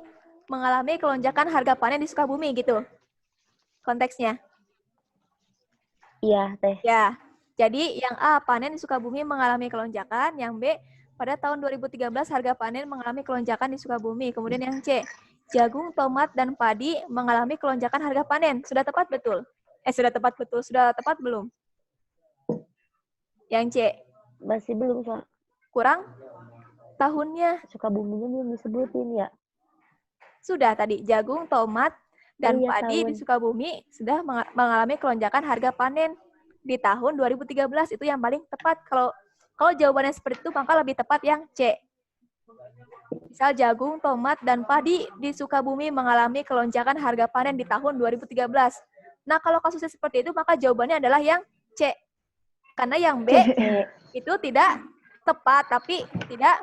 mengalami kelonjakan harga panen di Sukabumi gitu. Konteksnya. Iya, Teh. Ya. Jadi yang A, panen di Sukabumi mengalami kelonjakan. Yang B, pada tahun 2013 harga panen mengalami kelonjakan di Sukabumi. Kemudian yang C, jagung, tomat, dan padi mengalami kelonjakan harga panen. Sudah tepat betul? Sudah tepat betul. Sudah tepat belum? Yang C. Masih belum, Soal. Kurang? Tahunnya. Sukabuminya belum disebutin ya? Sudah tadi, jagung, tomat, dan padi tahun. di Sukabumi sudah mengalami kelonjakan harga panen di tahun 2013. Itu yang paling tepat. Kalau jawabannya seperti itu, maka lebih tepat yang C. Misal jagung, tomat, dan padi di Sukabumi mengalami kelonjakan harga panen di tahun 2013. Nah, kalau kasusnya seperti itu, maka jawabannya adalah yang C. Karena yang B itu tidak tepat, tapi tidak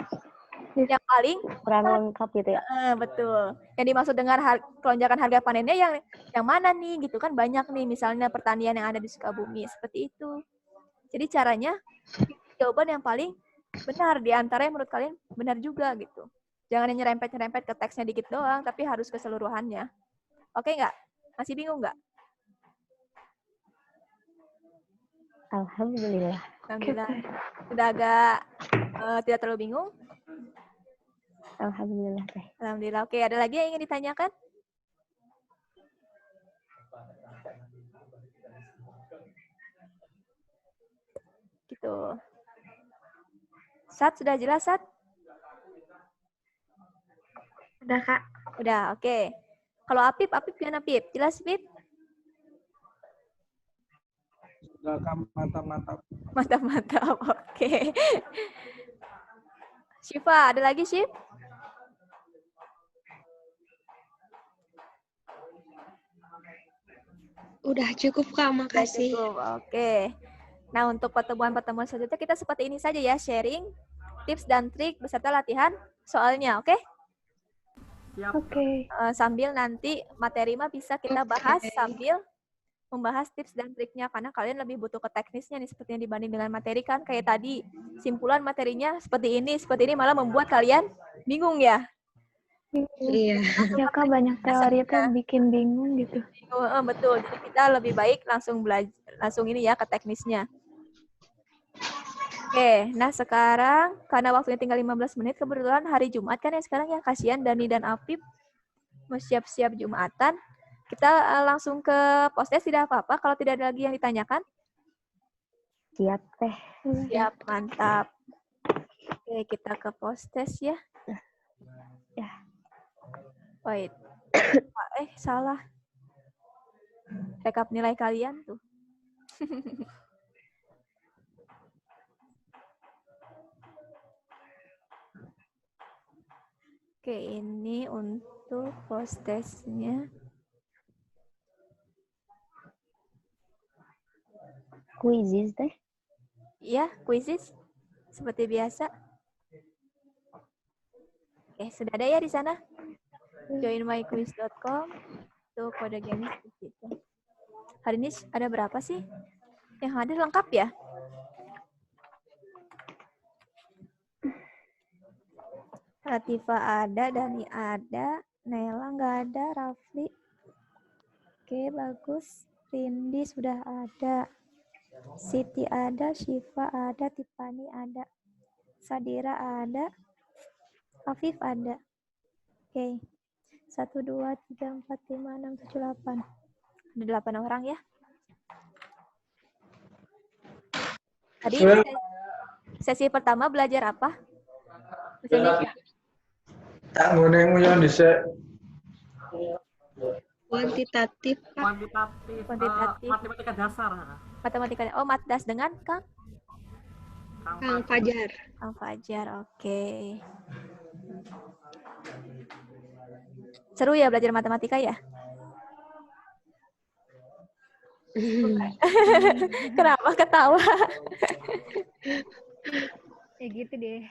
yang paling kurang lengkap gitu ya. betul. Yang dimaksud dengan lonjakan harga panennya yang mana nih gitu kan, banyak nih misalnya pertanian yang ada di Sukabumi seperti itu. Jadi caranya jawaban yang paling benar di antara yang menurut kalian benar juga gitu. Jangan yang nyerempet-nyerempet ke teksnya dikit doang, tapi harus keseluruhannya. Oke nggak? Masih bingung nggak? Alhamdulillah. Alhamdulillah. Sudah agak tidak terlalu bingung? Alhamdulillah teh. Alhamdulillah. Oke, ada lagi yang ingin ditanyakan? Gitu. Sat, sudah jelas, Sat? Udah, Kak. Udah, oke. Kalau Apip gimana, Pip? Jelas, Pip? Sudah, Kak, mantap-mantap. Mantap-mantap, oke. Syifa, ada lagi, Syif? Udah cukup, Kak. Makasih. Cukup, oke. Nah, untuk pertemuan-pertemuan selanjutnya kita seperti ini saja ya, sharing tips dan trik beserta latihan soalnya, oke? Siap. Oke. Sambil nanti materi mah bisa kita bahas sambil membahas tips dan triknya, karena kalian lebih butuh ke teknisnya nih, seperti yang dibanding dengan materi kan, kayak tadi simpulan materinya seperti ini malah membuat kalian bingung ya. Iya. Ya Kak, banyak teori itu bikin bingung gitu. Betul, jadi kita lebih baik langsung belajar, langsung ini ya ke teknisnya. Oke, nah sekarang karena waktunya tinggal 15 menit, kebetulan hari Jumat kan ya sekarang ya, kasihan Dani dan Apip mau siap-siap Jumatan. Kita langsung ke post-test, tidak apa-apa kalau tidak ada lagi yang ditanyakan. Siap teh. Siap, mantap. Oke, kita ke post-test ya. Ya. Wait. Salah. Rekap nilai kalian tuh. Oke, ini untuk post-testnya. Quizzes teh. Iya, quizzes. Seperti biasa. Oke, sudah ada ya di sana? joinmyquiz.com. Tuh, kode games di situ. Hari ini ada berapa sih? Yang hadir lengkap ya? Latifa ada, Dani ada, Nela nggak ada, Rafli. Oke, bagus. Rindi sudah ada. Siti ada, Syifa ada, Tiffany ada. Sadira ada. Afif ada. Oke. 1, 2, 3, 4, 5, 6, 7, 8. Ada 8 orang ya. Tadi sesi pertama belajar apa? Bahasa Indonesia. Tak ngene nguyon dhisik. Kuantitatif, Kak. Kuantitatif. Matematika dasar. Matematika. Oh, Matdas dengan Kang? Kang Fajar. Kang Fajar, oke. Seru ya belajar matematika ya? Kenapa ketawa? Kayak gitu deh.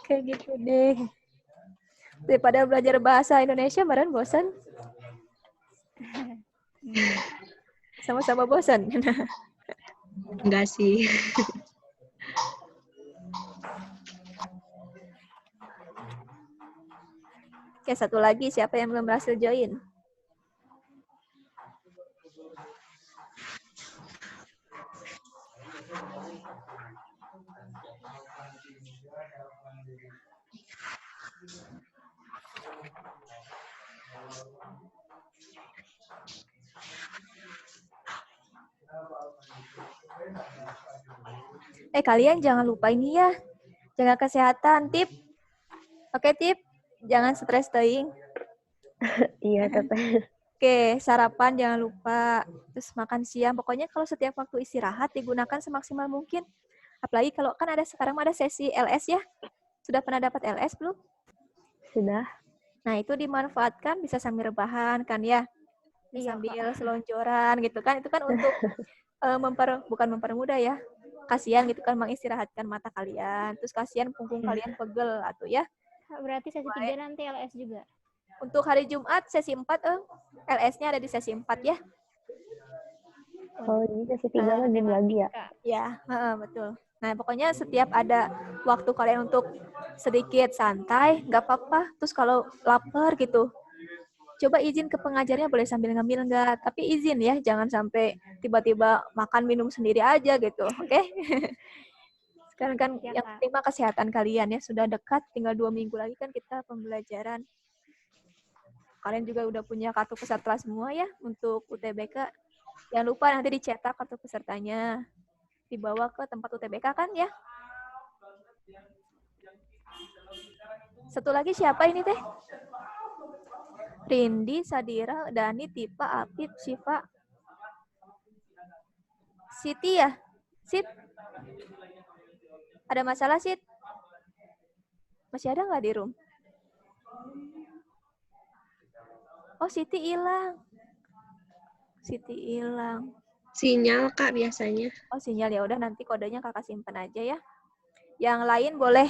Kayak gitu deh. Daripada belajar bahasa Indonesia, meren bosan. Sama-sama bosan. Enggak sih. Oke, satu lagi. Siapa yang belum berhasil join? Kalian jangan lupa ini ya. Jaga kesehatan, Tip. Oke, Tip. Jangan stres teing. Iya, teteh. Oke, sarapan jangan lupa. Terus makan siang. Pokoknya kalau setiap waktu istirahat digunakan semaksimal mungkin. Apalagi kalau kan sekarang ada sesi LS ya. Sudah pernah dapat LS belum? Sudah. Nah, itu dimanfaatkan bisa sambil rebahan kan ya. Sambil selonjoran gitu kan. Itu kan untuk bukan mempermudah ya. Kasihan gitu kan mengistirahatkan mata kalian. Terus kasihan punggung kalian pegel atau ya. Berarti sesi 3 nanti LS juga. Untuk hari Jumat sesi 4 LS-nya ada di sesi 4 ya. Oh, jadi sesi 3 kan belum lagi ya? Ya, betul. Nah, pokoknya setiap ada waktu kalian untuk sedikit santai, nggak apa-apa. Terus kalau lapar gitu, coba izin ke pengajarnya, boleh sambil ngambil nggak? Tapi izin ya, jangan sampai tiba-tiba makan minum sendiri aja gitu, oke? Sekarang kan Ya, yang penting mah kesehatan kalian ya, sudah dekat, tinggal 2 minggu lagi kan kita pembelajaran. Kalian juga udah punya kartu peserta semua ya untuk UTBK. Jangan lupa nanti dicetak kartu pesertanya, dibawa ke tempat UTBK kan ya. Satu lagi siapa ini teh? Rindi, Sadira, Dani, Tipa, Apip, Syifa, Siti ya? Sit? Ada masalah, Sit? Masih ada nggak di room? Oh, Siti hilang. Siti hilang. Sinyal, Kak, biasanya. Oh, sinyal, ya udah nanti kodenya Kakak simpan aja ya. Yang lain boleh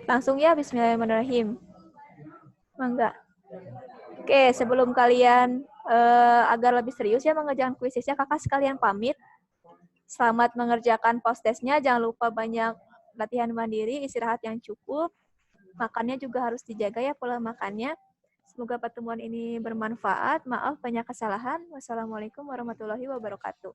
langsung ya, bismillahirrahmanirrahim. Mangga. Oke, sebelum kalian agar lebih serius ya mengerjakan kuisisnya, Kakak sekalian pamit. Selamat mengerjakan post-testnya, jangan lupa banyak latihan mandiri, istirahat yang cukup. Makannya juga harus dijaga ya, pola makannya. Semoga pertemuan ini bermanfaat. Maaf banyak kesalahan. Wassalamualaikum warahmatullahi wabarakatuh.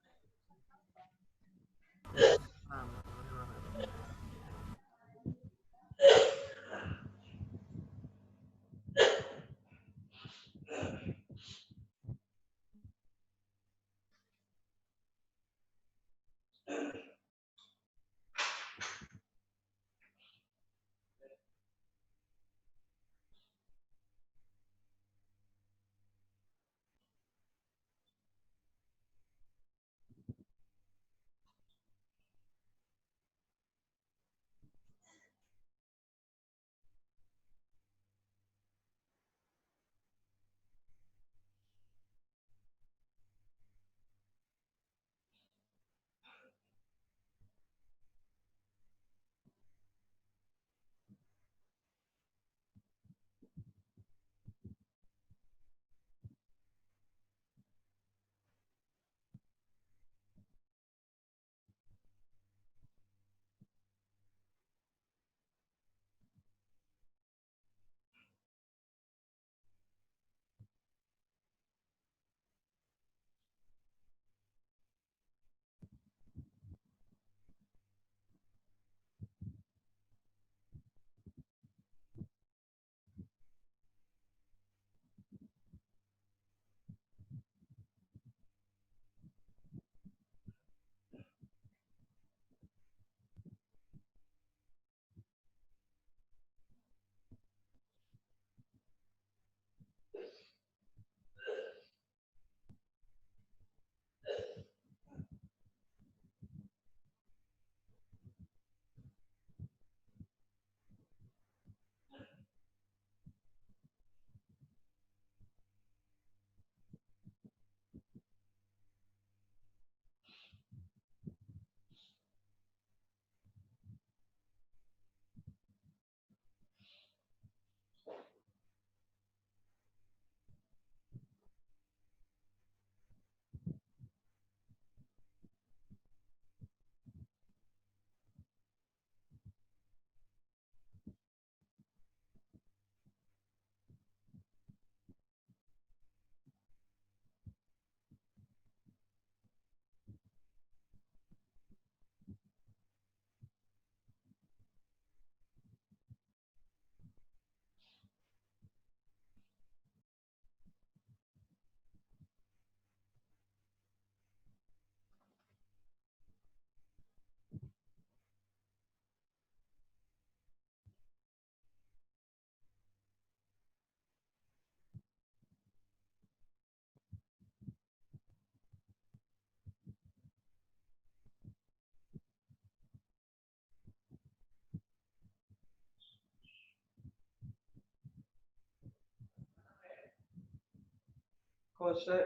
Jose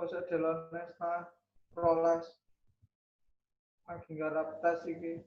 sik delone setengah rolas lagi garap tes iki.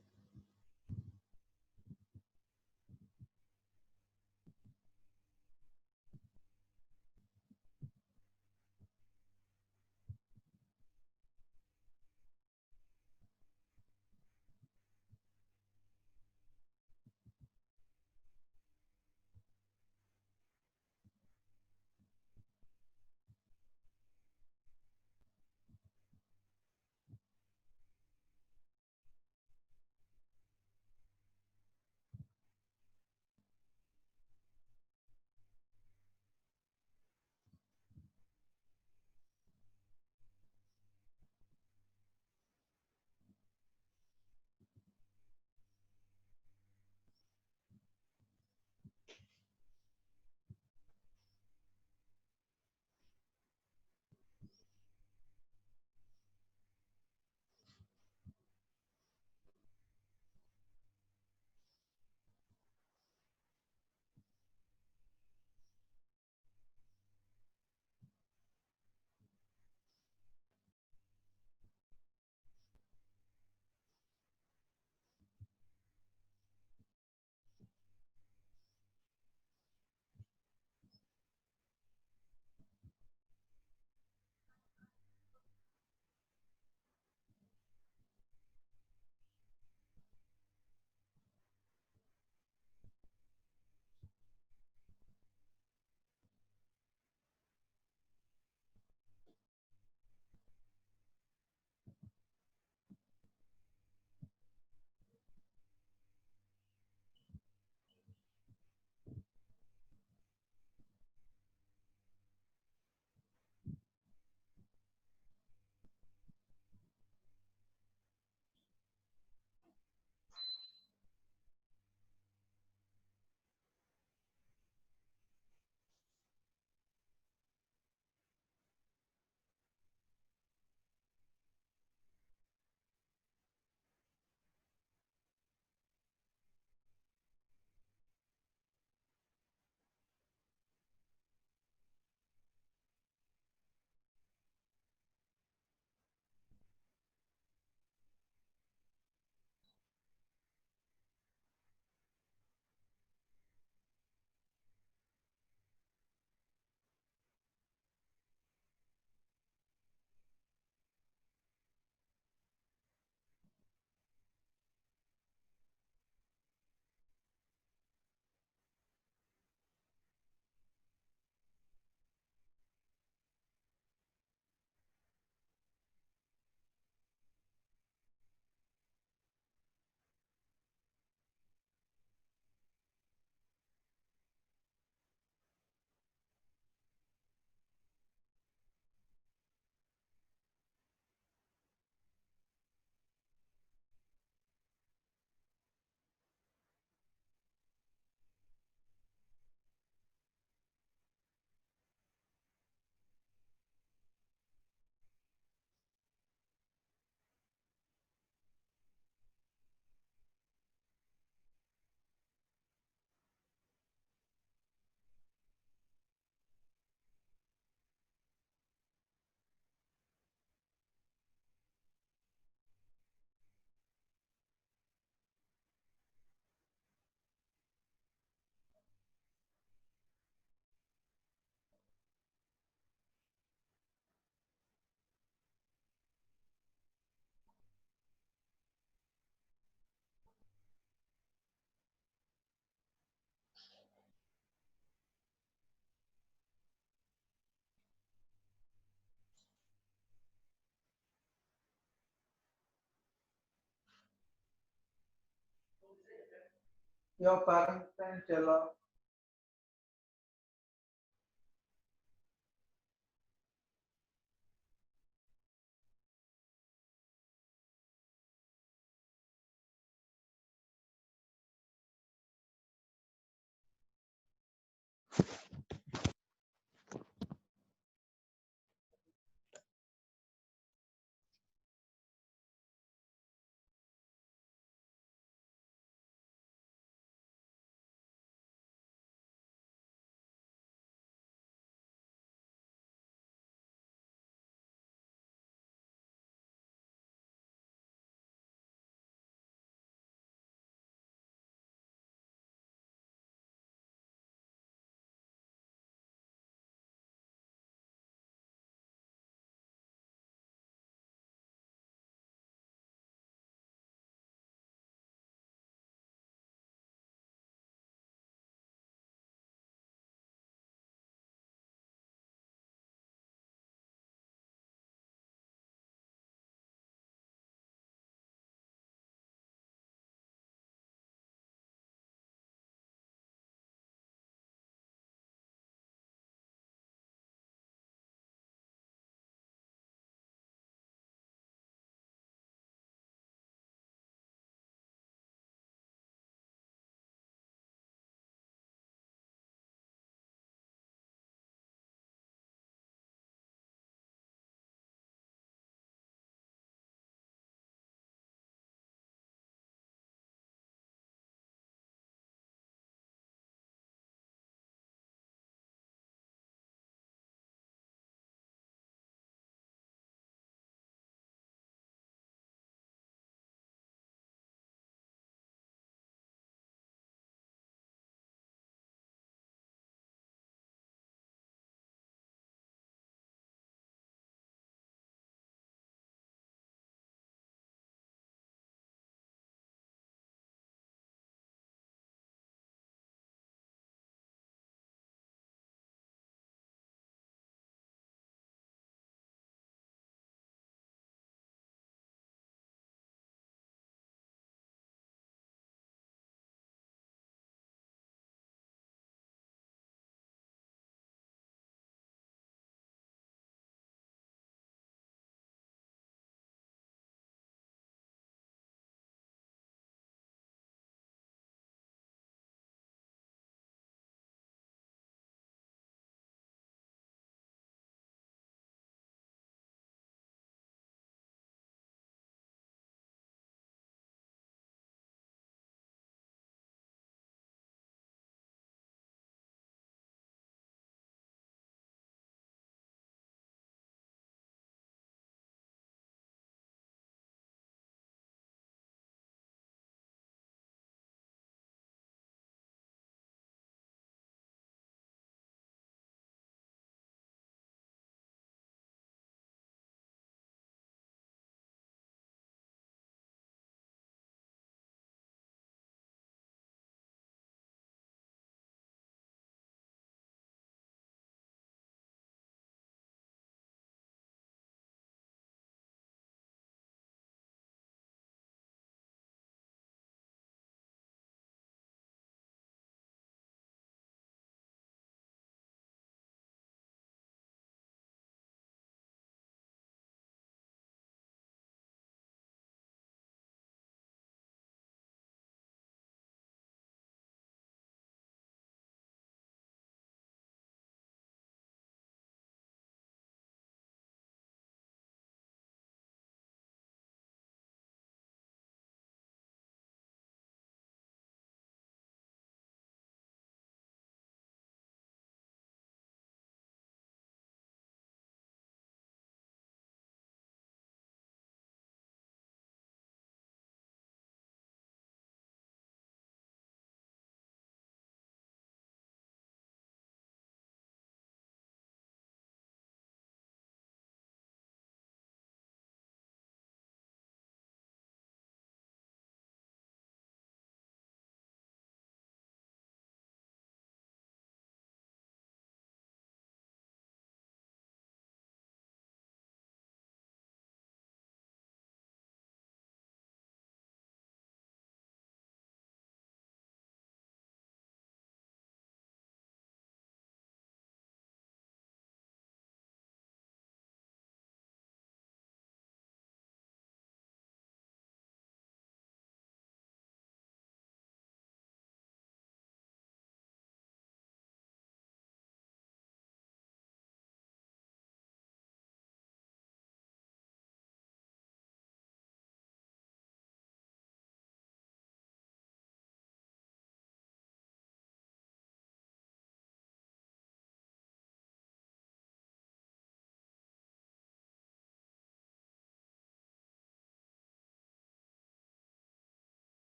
Yo bareng teng delok